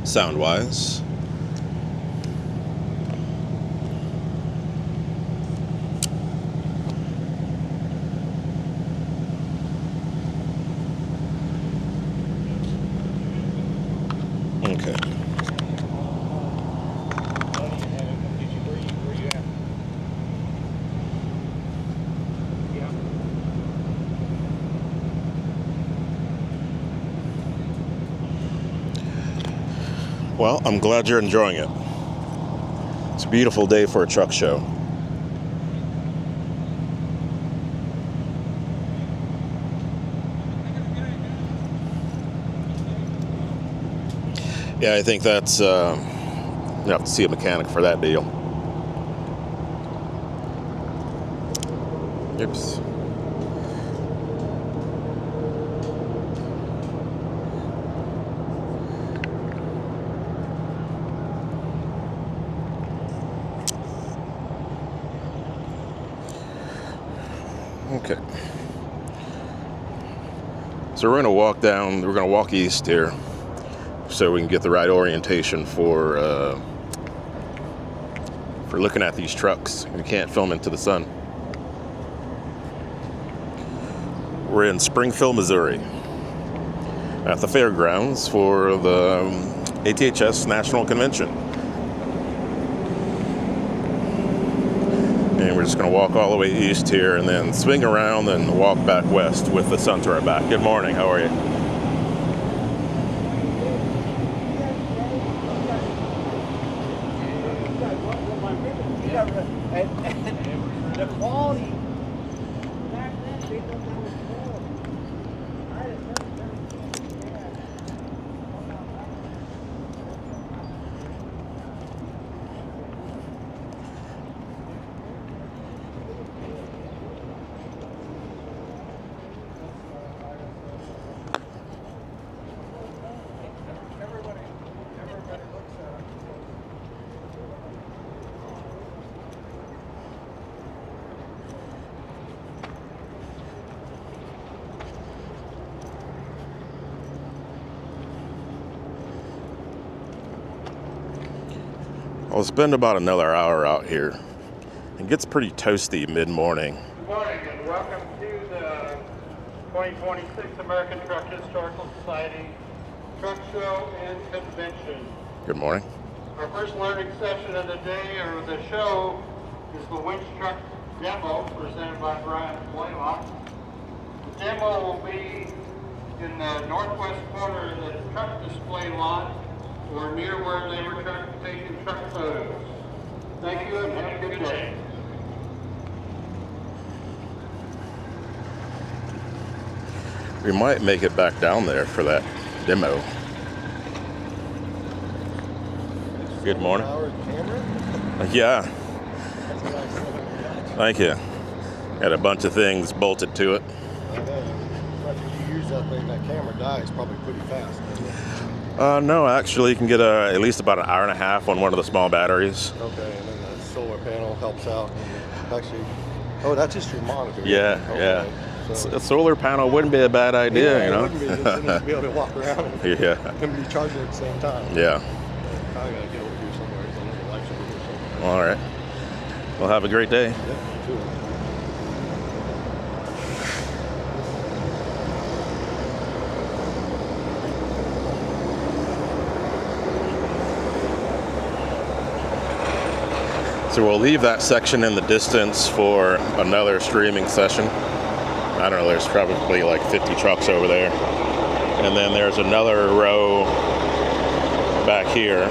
sound-wise. Okay. Well, I'm glad you're enjoying it. It's a beautiful day for a truck show. Yeah, I think that's, you have to see a mechanic for that deal. Oops. Okay. So we're gonna walk down, we're gonna walk east here so we can get the right orientation for looking at these trucks. We can't film into the sun. We're in Springfield, Missouri at the fairgrounds for the ATHS National Convention. And we're just going to walk all the way east here and then swing around and walk back west with the sun to our back. Good morning. How are you? The quality. I'll spend about another hour out here. It gets pretty toasty mid-morning. Good morning and welcome to the 2026 American Truck Historical Society Truck Show and Convention. Good morning. Our first learning session of the day or the show is the winch truck demo presented by Brian Blaylock. The demo will be in the northwest corner of the truck display lot or near where they were taking truck photos. Thank you and have a good day. We might make it back down there for that demo. Good morning. Yeah. Thank you. Got a bunch of things bolted to it. If you use that thing, that camera dies probably pretty fast. No, actually, you can get at least about an hour and a half on one of the small batteries. Okay, and then the solar panel helps out. Actually, oh, that's just your monitor. Yeah, okay. yeah. So, A solar panel wouldn't be a bad idea, yeah, you know? it wouldn't be. Just to be able to walk around and be charging at the same time. Yeah. I gotta get over here somewhere. I know the lights over here somewhere. All right. Well, have a great day. Yeah, you too. So we'll leave that section in the distance for another streaming session. I don't know, there's probably like 50 trucks over there. And then there's another row back here.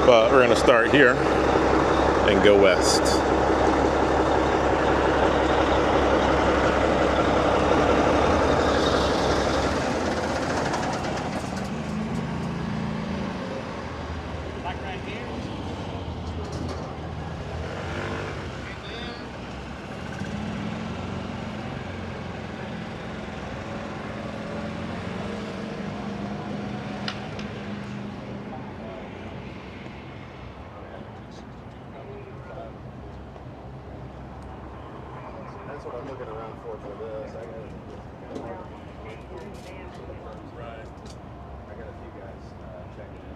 But we're gonna start here and go west. That's what I'm looking around for this. I gotta Right. I got a few guys checking in.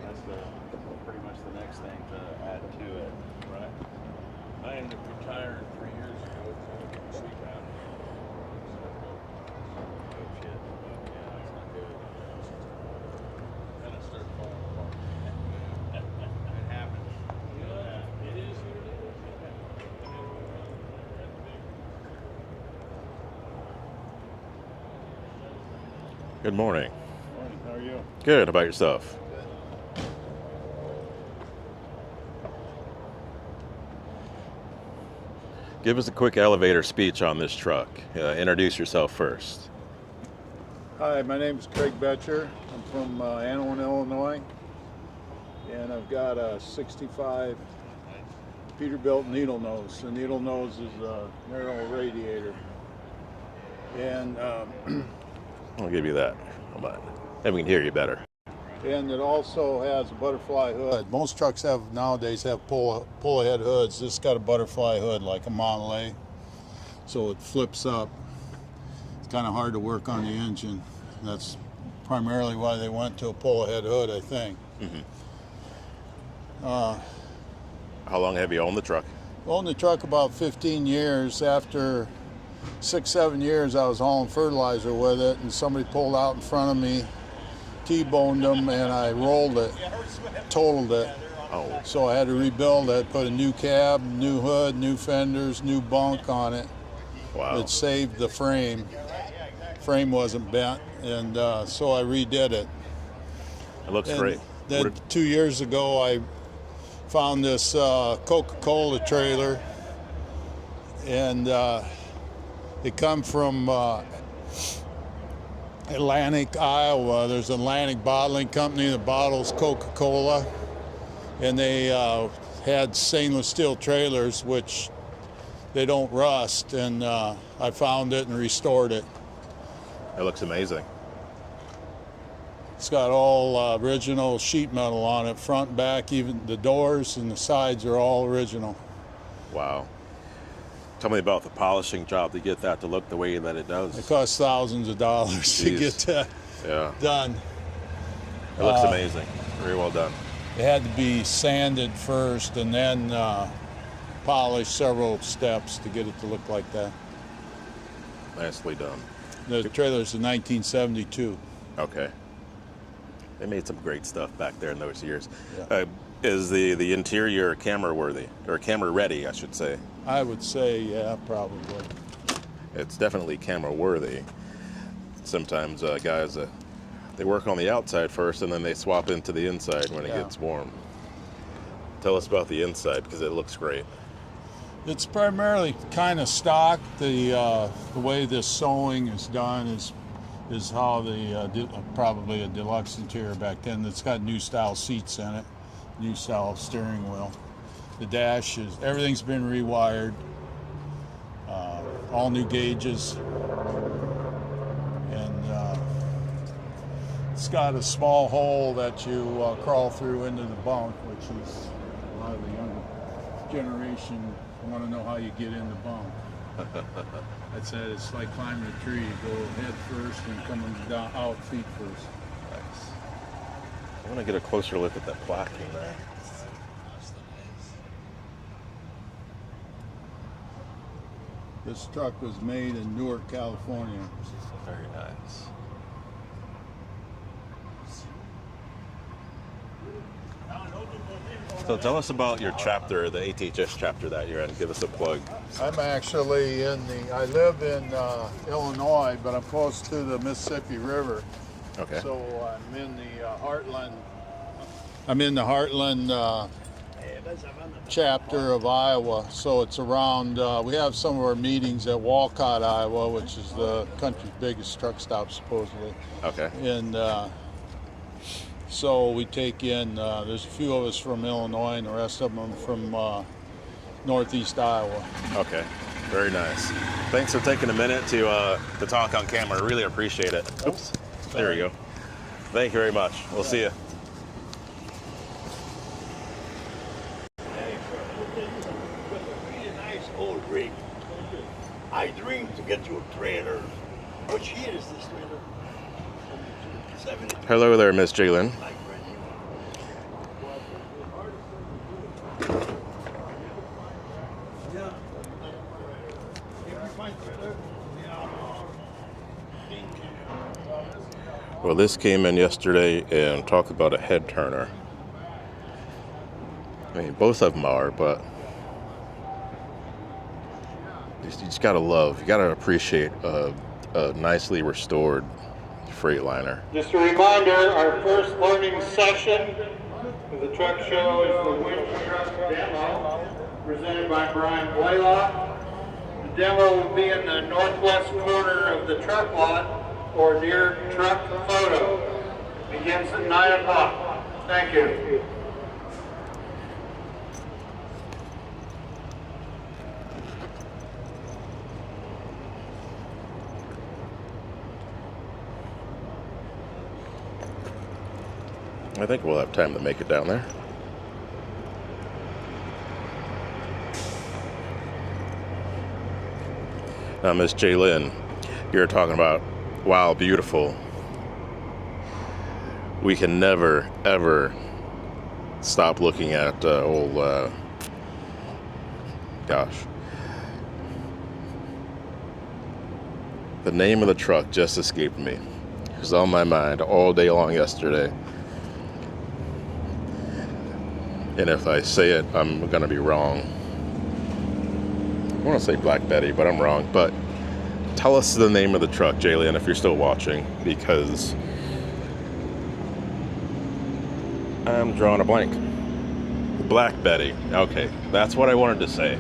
That's pretty much the next thing to add to it. Right. I ended up retiring 3 years ago, so I can sleep out. Oh shit. Yeah, that's not good. Then it starts falling apart. It happens. Yeah, it is what it is. Good morning. Morning, how are you? Good. How about yourself? Give us a quick elevator speech on this truck. Introduce yourself first. Hi, my name is Craig Betcher. I'm from Annawan, Illinois, and I've got a 65 Peterbilt needle nose. The needle nose is a narrow radiator, and I'll give you that. Hold on. Maybe we can hear you better. it also has a butterfly hood. Most trucks nowadays have pull ahead hoods. This got a butterfly hood like a Monterey, so it flips up. It's kind of hard to work on the engine. That's primarily why they went to a pull ahead hood, I think. Mm-hmm. How long have you owned the truck? Owned the truck about 15 years. After 6-7 years, I was hauling fertilizer with it, and somebody pulled out in front of me, T-boned them, and I rolled it, totaled it. Oh. So I had to rebuild it, put a new cab, new hood, new fenders, new bunk on it. Wow. It saved the frame. Frame wasn't bent, and so I redid it. It looks And great. then 2 years ago, I found this Coca-Cola trailer, and it come from Atlantic, Iowa. There's an Atlantic bottling company that bottles Coca-Cola, and they had stainless steel trailers, which they don't rust, and I found it and restored it. It looks amazing. It's got all original sheet metal on it, front and back, even the doors and the sides are all original. Wow. Tell me about the polishing job to get that to look the way that it does. It costs thousands of dollars to get that done. It looks amazing. Very well done. It had to be sanded first and then polished several steps to get it to look like that. Nicely done. The trailer's in 1972. Okay. They made some great stuff back there in those years. Yeah. Is the interior camera worthy, or camera ready, I should say? I would say, yeah, probably. It's definitely camera worthy. Sometimes guys, they work on the outside first and then they swap into the inside when it gets warm. Tell us about the inside, because it looks great. It's primarily kind of stock. The way this sewing is done is how the probably a deluxe interior back then. It's got new style seats in it, new style steering wheel. The dash everything's been rewired, all new gauges, and it's got a small hole that you crawl through into the bunk, which is a lot of the younger generation want to know how you get in the bunk. I said it's like climbing a tree. You go head first and coming down out feet first. Nice. I want to get a closer look at that plaque in there. This truck was made in Newark, California. Very nice. So tell us about your chapter, the ATHS chapter that you're in. Give us a plug. I'm actually I live in Illinois, but I'm close to the Mississippi River. Okay. So I'm in the Heartland. I'm in the Heartland chapter of Iowa. So it's around. We have some of our meetings at Walcott, Iowa, which is the country's biggest truck stop, supposedly. Okay. And so we take in. There's a few of us from Illinois, and the rest of them from northeast Iowa. Okay. Very nice. Thanks for taking a minute to talk on camera. I really appreciate it. Oops. There we go. Thank you very much. We'll see you. Really nice old rig. I drink Which year is this trailer? Hello there, Miss Jalen. Well, this came in yesterday, and talk about a head turner. I mean, both of them are, but you just gotta love, you gotta appreciate a nicely restored Freightliner. Just a reminder, our first learning session of the truck show is the winch truck demo, presented by Brian Blaylock. The demo will be in the northwest corner of the truck lot or near truck photo. Begins at 9 o'clock. Thank you. I think we'll have time to make it down there. Now, Miss Jalen, you're talking about, wow, beautiful. We can never, ever stop looking at gosh. The name of the truck just escaped me. It was on my mind all day long yesterday. And if I say it, I'm gonna be wrong. I want to say Black Betty, but I'm wrong. But tell us the name of the truck, Jalen, if you're still watching, because I'm drawing a blank. Black Betty. Okay, that's what I wanted to say.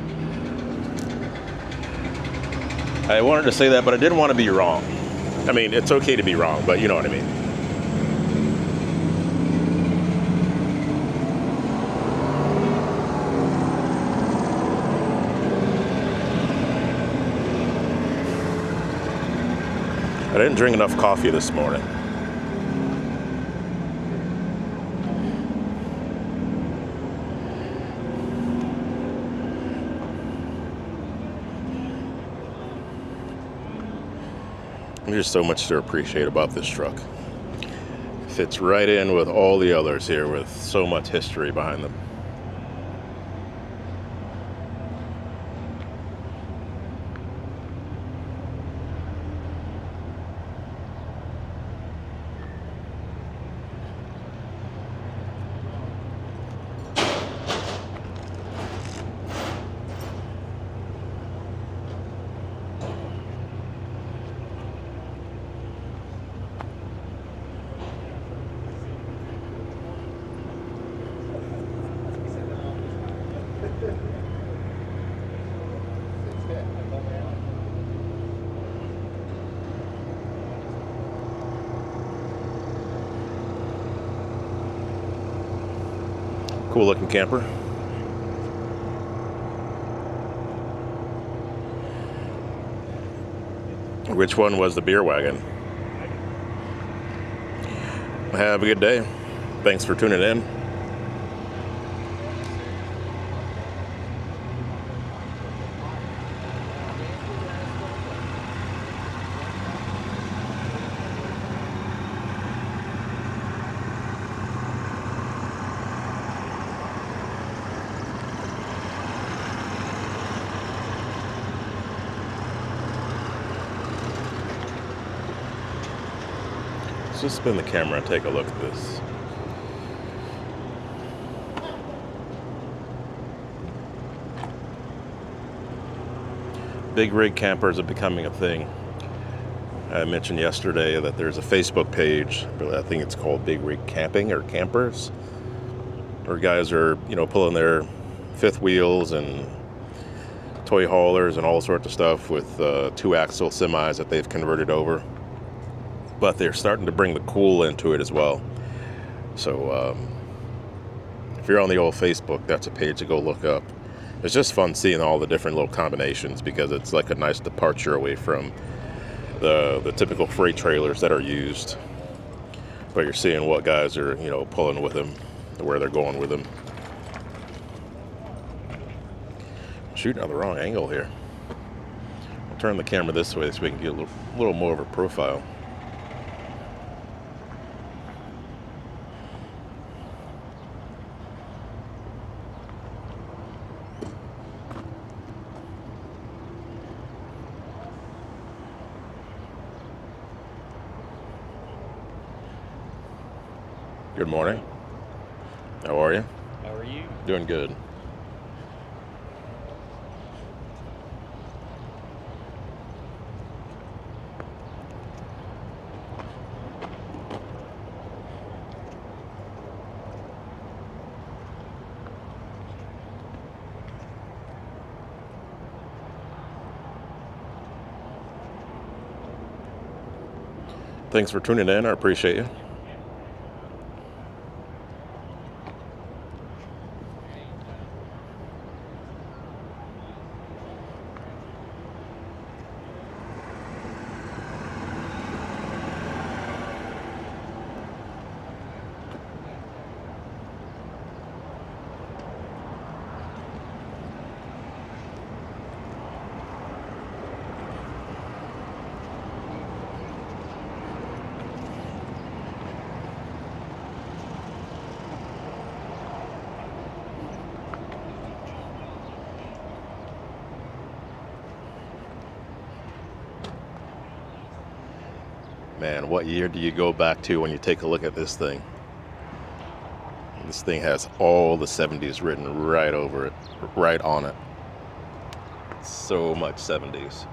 I wanted to say that, but I didn't want to be wrong. I mean, it's okay to be wrong, but you know what I mean. I didn't drink enough coffee this morning. There's so much to appreciate about this truck. Fits right in with all the others here with so much history behind them. Cool looking camper. Which one was the beer wagon? Have a good day. Thanks for tuning in. Let's just spin the camera and take a look at this. Big rig campers are becoming a thing. I mentioned yesterday that there's a Facebook page, I think it's called Big Rig Camping or Campers, where guys are, pulling their fifth wheels and toy haulers and all sorts of stuff with 2-axle semis that they've converted over. But they're starting to bring the cool into it as well. So if you're on the old Facebook, that's a page to go look up. It's just fun seeing all the different little combinations because it's like a nice departure away from the typical freight trailers that are used. But you're seeing what guys are, pulling with them, where they're going with them. Shooting on the wrong angle here. turn the camera this way so we can get a little more of a profile. Good morning. How are you? How are you? Doing good. Thanks for tuning in. I appreciate you. Man, what year do you go back to when you take a look at this thing? This thing has all the 70s written right over it, right on it. So much 70s.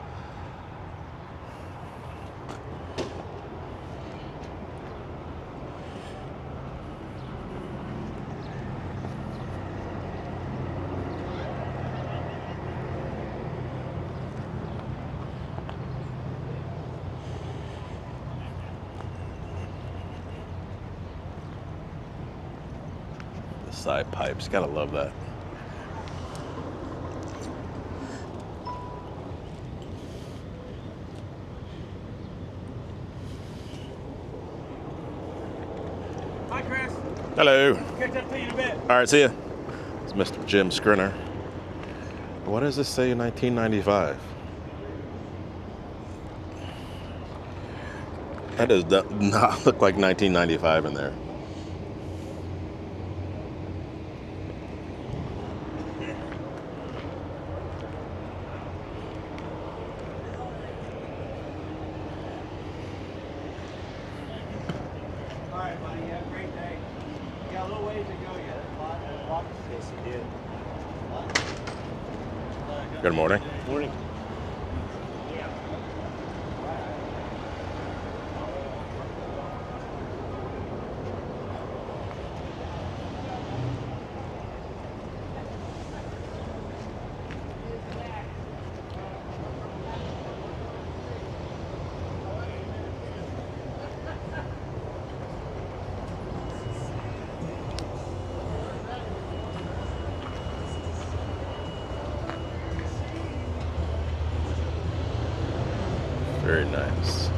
Side pipes, gotta love that. Hi, Chris. Hello. Catch up to you in a bit. All right, see ya. It's Mr. Jim Skrinner. What does this say in 1995? That does not look like 1995 in there. All right, buddy. You have a great day. You got a little ways to go yet. A lot to Yes, you did. Good morning. Morning. Very nice.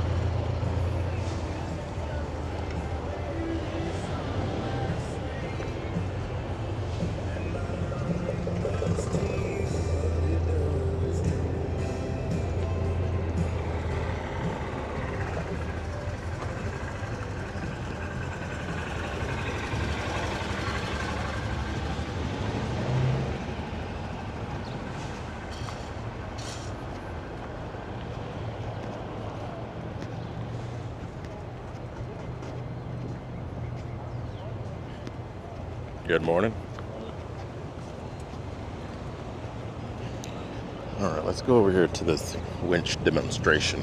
Good morning. All right, let's go over here to this winch demonstration.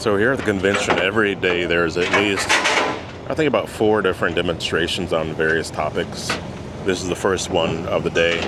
So here at the convention, every day there's at least, I think, about 4 different demonstrations on various topics. This is the first one of the day.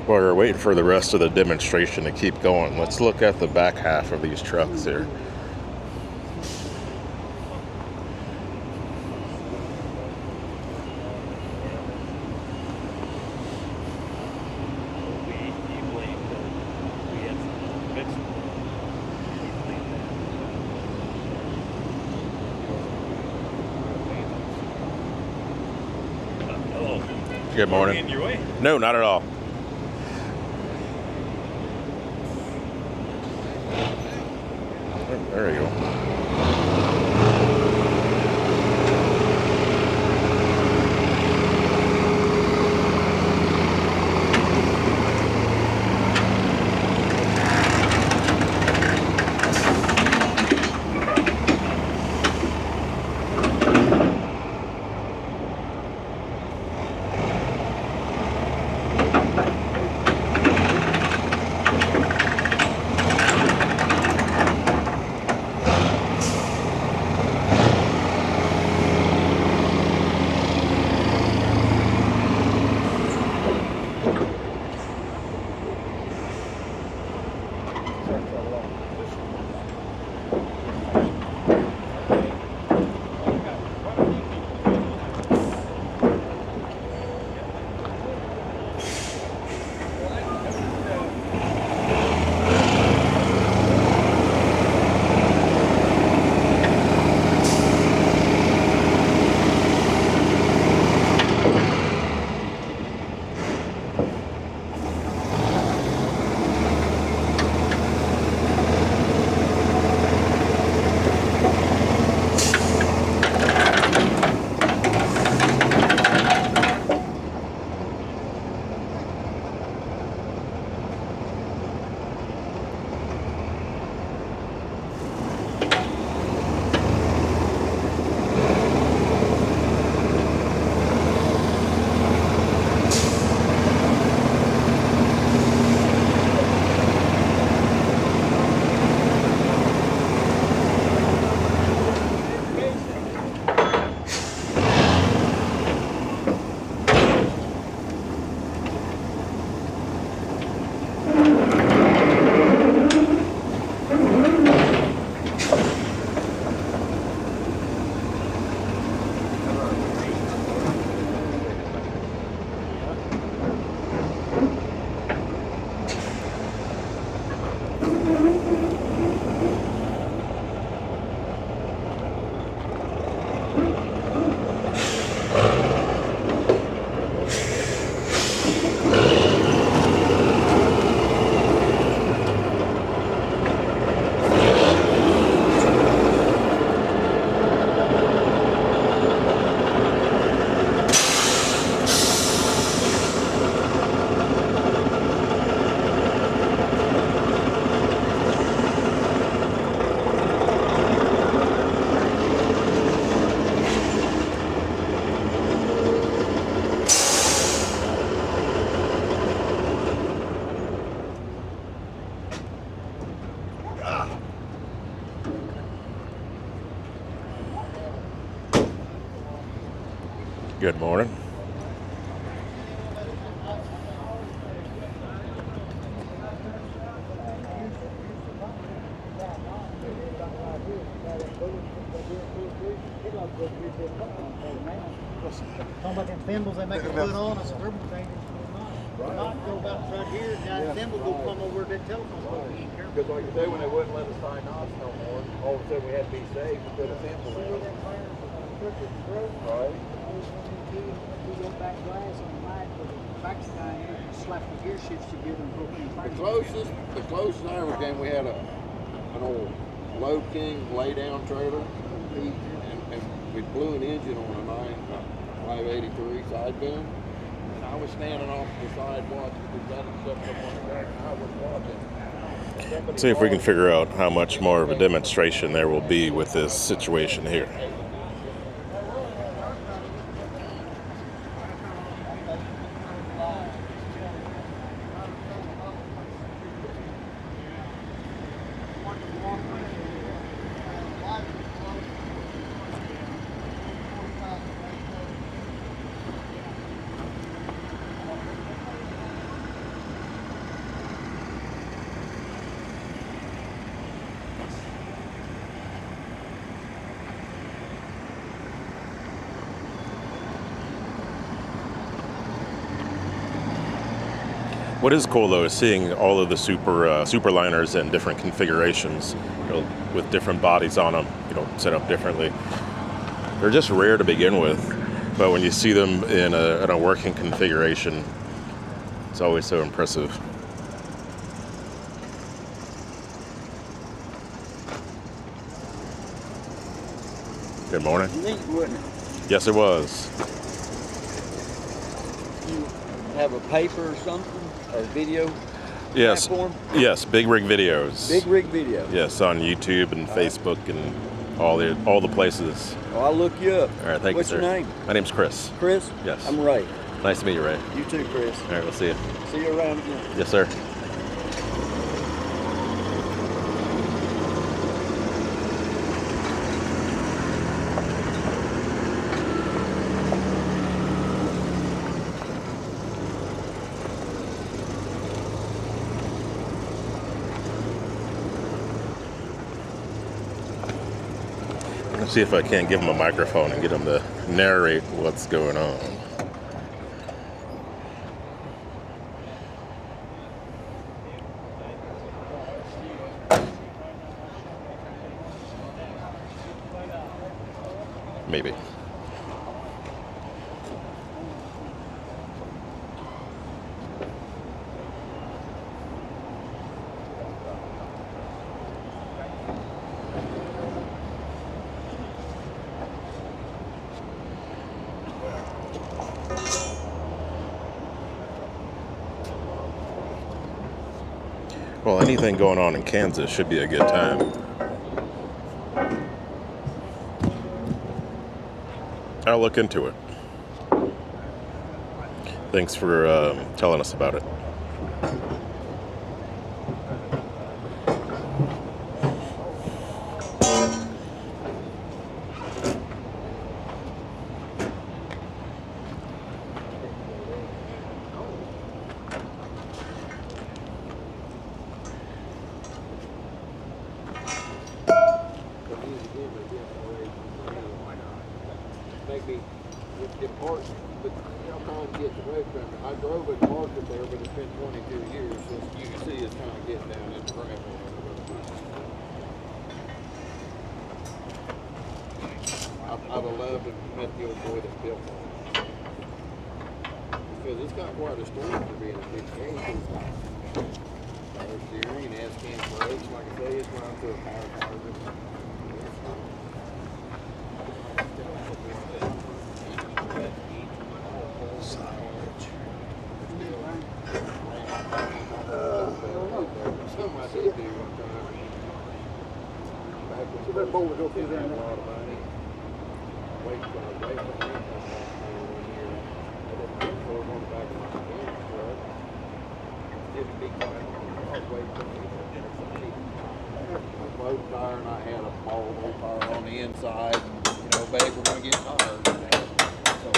While we're waiting for the rest of the demonstration to keep going, let's look at the back half of these trucks here. Good morning. In your way? No, not at all. There you go. Good morning. Talking about them thimbles they make us put on, I said, not go about right here, and that thimble go plumb over that telephone pole. Because like you say, when they wouldn't let us tie knots no more, all of a sudden we had to be safe and put a thimble in. Right. We got back glass on the back with the back guy here, slapped the gear shifts together and broke The closest I ever came, we had an old Low King lay down trailer, and we blew an engine on a 583 side boom. And I was standing off the side watching because that had stepped up on the back, and I was watching. Let's see if we can figure out how much more of a demonstration there will be with this situation here. What is cool though is seeing all of the superliners in different configurations, with different bodies on them, set up differently. They're just rare to begin with, but when you see them in a working configuration, it's always so impressive. Good morning. Neat, wouldn't it? Yes, it was. You have a paper or something? A video Yes. platform? Yes, Big Rig Videos. Big Rig Video. Yes, on YouTube and Facebook and all the places. Well, I'll look you up. All right, thank What's you, sir. your name? My name's Chris. Chris? Yes. I'm Ray. Nice to meet you, Ray. You too, Chris. All right, we'll see you. See you around again. Yes, sir. Let's see if I can't give him a microphone and get him to narrate what's going on. Maybe. Well, anything going on in Kansas should be a good time. I'll look into it. Thanks for telling us about it. Maybe depart, but I'm trying to get away from it. I drove it and parked it there, but it's been 22 years, so you can see it's kind of getting down into gravel. I'd have loved to have met the old boy that built it. Because it's got quite a story for being a big case. Power steering and ATHS brakes, like I say, it's run through a power target. So that bowl will go through there. Wait for the wait for the here. I didn't go on the back of my truck. Didn't be quiet. I was waiting for the boat tire, and I had a ball tire on the inside. And, babe, we're gonna get tired. So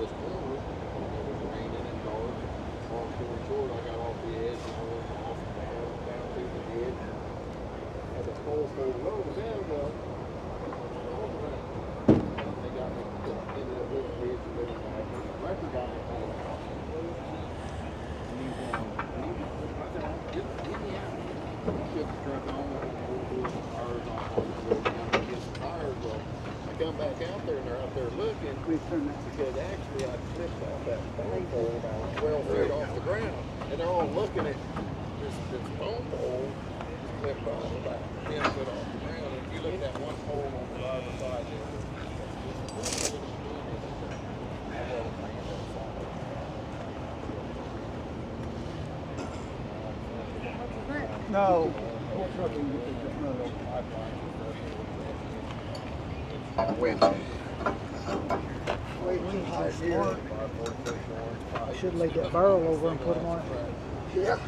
this corner, it was raining and dark. Long story short, I got off the edge and I went off down through the ditch. As a pole pulled low, the band was. They got me ended up with the ditch and living back. The record got me pulled out. And he was I said, get me out. I took the truck on and pulled the tires off on the road. I'm going to get some tires. Well, I come back out there and they're out there looking because actually I slipped off that phone pole about 12 feet off the ground. And they're all looking at this phone pole just clipped off about 10 foot off the ground. And if you look at that one pole on the driver's side there, No. I should have laid that barrel over and put them on it. yeah.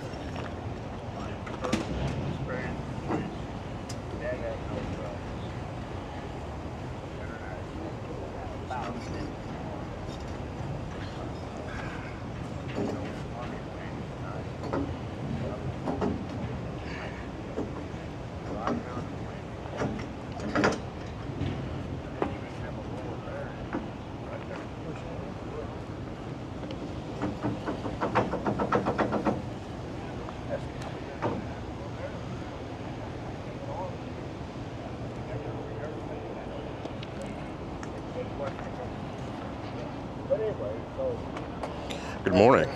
Good morning.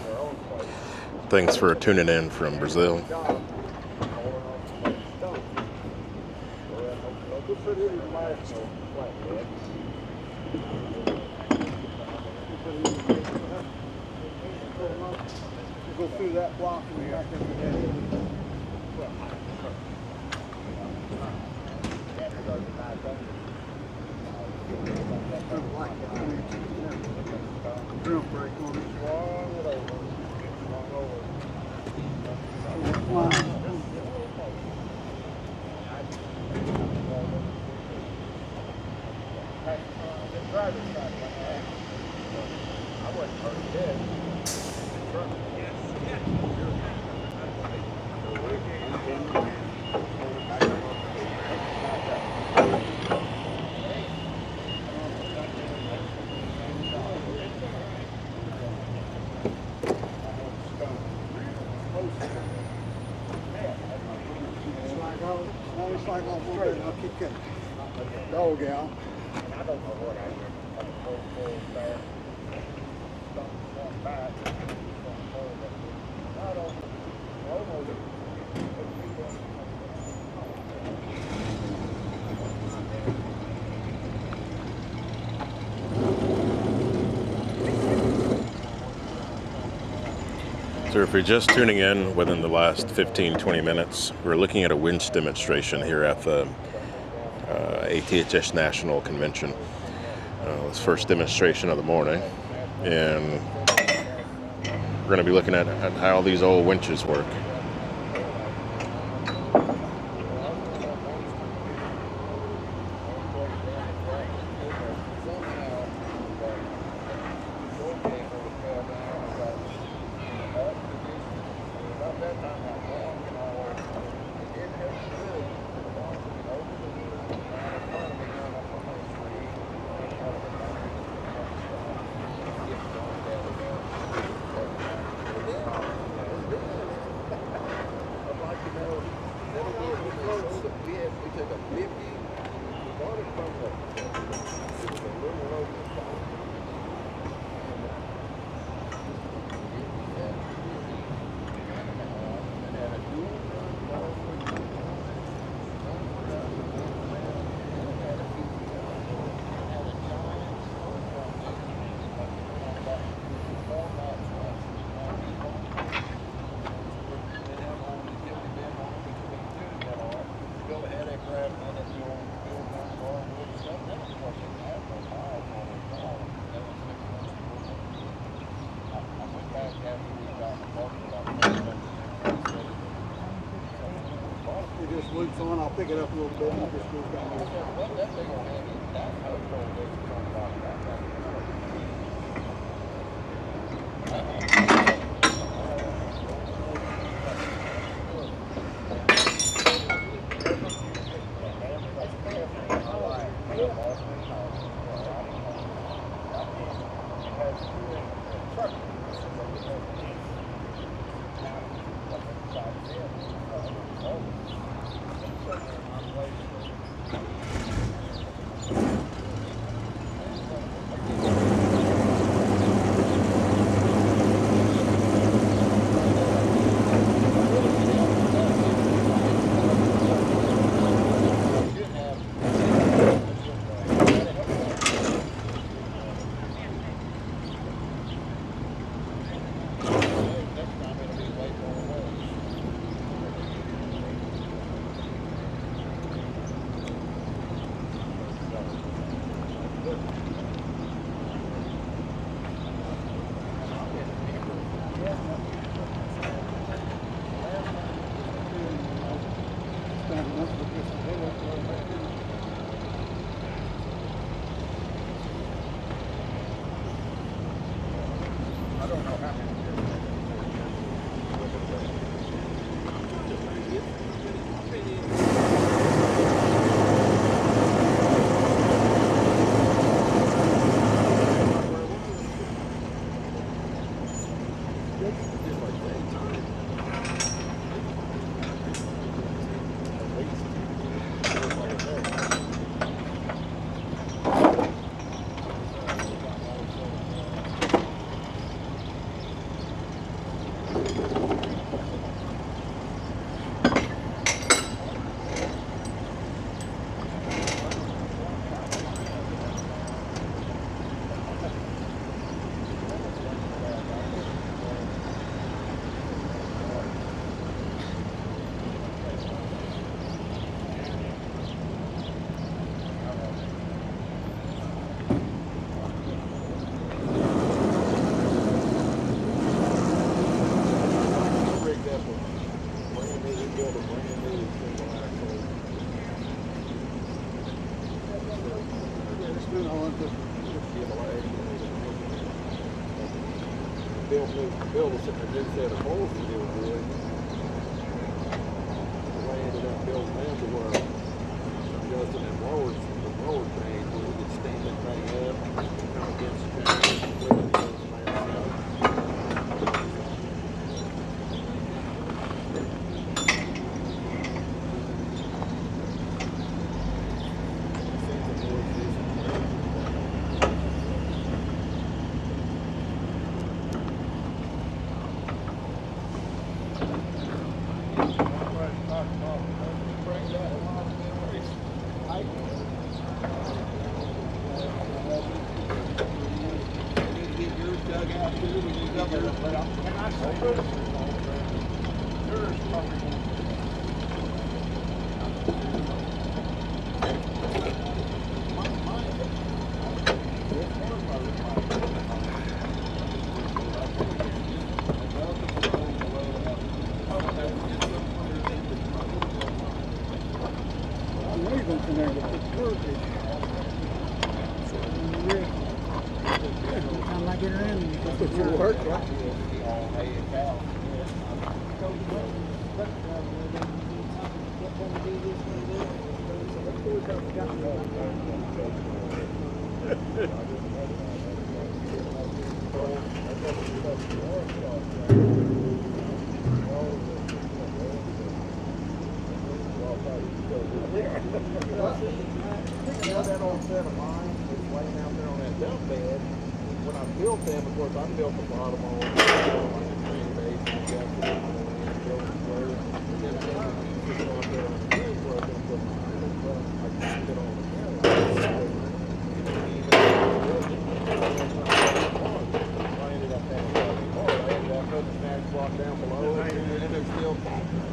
Thanks for tuning in from Brazil. Go through that block and back into that. Drill brake on it. I wasn't hurt dead. It's like on straight, I'll keep getting dog out. I don't know what I did. I was full back. One back. I don't know. So if you're just tuning in within the last 15-20 minutes, we're looking at a winch demonstration here at the ATHS National Convention. It's first demonstration of the morning, and we're going to be looking at how these old winches work. Loops on, I'll pick it up a little bit and just move down. Build a new set of holes to deal with. So they ended up building them to where adjusting them lower chains where we could stand that thing up, come against the chain, and flip it against the that old set of mine that's laying out there on that dump bed, when I built them, of course, I built the bottom on it, like a 3 base, and got the built the square, and then I got the pieces out there on the green where I can put my iron, but I can't get on the ground. I ended up having a hard. I ended up putting the snag block down below, and they're still popping.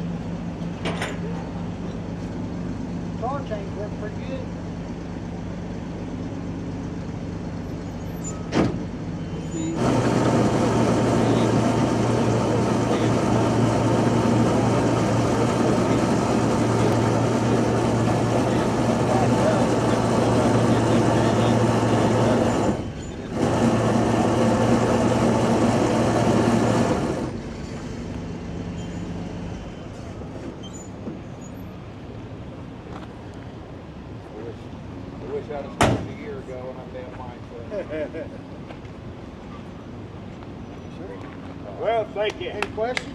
Car chains work pretty good. Well, thank you. Any questions?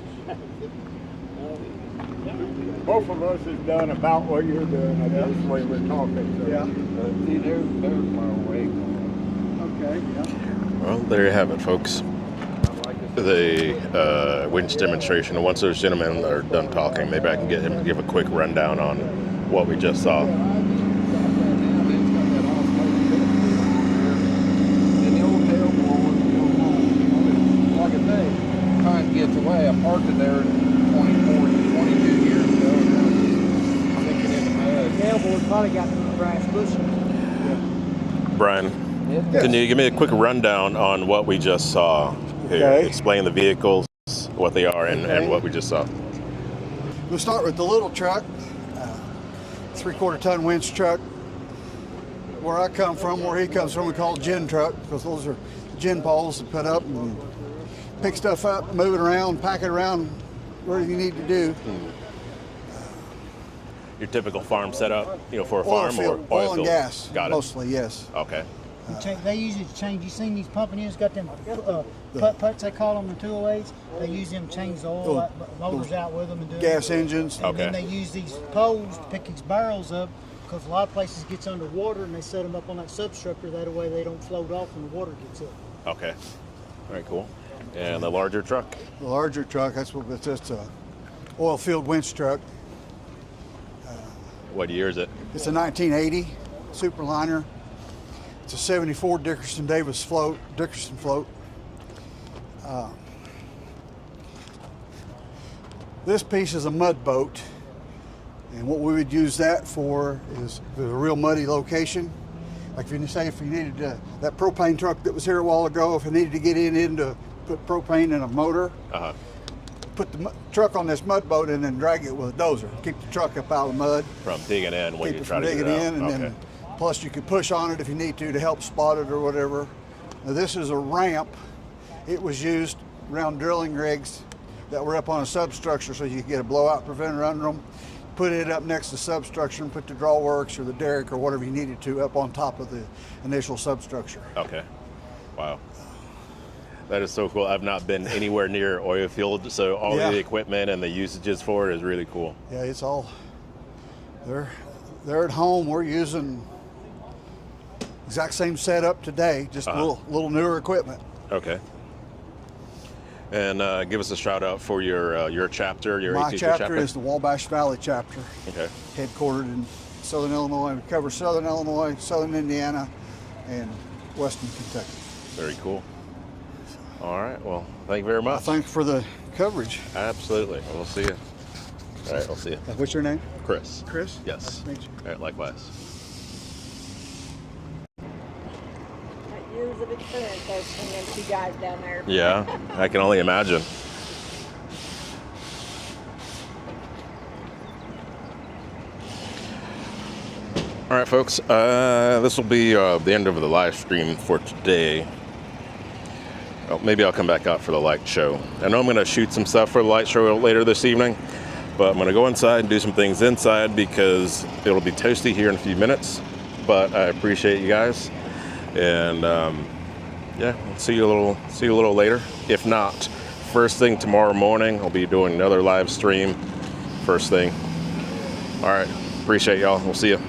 Both of us has done about what you're doing, I guess, the way we're talking. So, Yeah. See, there's my way. Okay, yeah. Well, there you have it, folks. The winch demonstration. And once those gentlemen are done talking, maybe I can get him to give a quick rundown on what we just saw. Gets away. I parked it there 22 years ago, and now it's just sinking in the mud. The elbow probably got me in the grass bushes. Brian, can you give me a quick rundown on what we just saw here? Okay. Explain the vehicles, what they are, and what we just saw. We'll start with the little truck, 3/4 ton winch truck. Where I come from, where he comes from, we call it gin truck, because those are gin poles to put up and pick stuff up, move it around, pack it around, whatever you need to do. Your typical farm setup, for a Oil farm field, or oil and field? gas, Got it. mostly, yes. Okay. They use it to change. You seen these pumping units got them putt-putts, they call them, the 208s. They use them to change the oil, motors out with them and do gas engines. And then they use these poles to pick these barrels up, because a lot of places gets underwater and they set them up on that substructure. That way they don't float off when the water gets up. Okay. All right, cool. And the larger truck? The larger truck, it's just a oil field winch truck. What year is it? It's a 1980 Superliner. It's a 74 Dickerson float. This piece is a mud boat, and what we would use that for is if there's a real muddy location. Like if you needed that propane truck that was here a while ago, if it needed to get in to put propane in a motor, put the truck on this mud boat and then drag it with a dozer. Keep the truck up out of the mud. From digging in when Keep you it try from to digging get it in, out. and then plus you could push on it if you need to help spot it or whatever. Now this is a ramp. It was used around drilling rigs that were up on a substructure, so you could get a blowout preventer under them. Put it up next to the substructure and put the drawworks or the derrick or whatever you needed to up on top of the initial substructure. Okay. Wow. That is so cool. I've not been anywhere near oil field, so all the equipment and the usages for it is really cool. Yeah, it's all, they're at home. We're using exact same setup today, just a little newer equipment. Okay. And give us a shout out for your chapter, your My ATHS chapter is the Wabash Valley chapter. Okay. Headquartered in Southern Illinois. We cover Southern Illinois, Southern Indiana, and Western Kentucky. Very cool. All right. Well, thank you very much. Thanks for the coverage. Absolutely. We'll see you. All right. I'll see you. What's your name? Chris. Chris? Yes. Nice to meet you. All right. Likewise. Years of experience, those two guys down there. Yeah, I can only imagine. All right, folks, this will be the end of the live stream for today. Oh, maybe I'll come back out for the light show. I know I'm going to shoot some stuff for the light show later this evening, but I'm going to go inside and do some things inside because it'll be toasty here in a few minutes. But I appreciate you guys, and yeah, we'll see you a little later. If not, first thing tomorrow morning, I'll be doing another live stream. First thing. All right, appreciate y'all. We'll see you.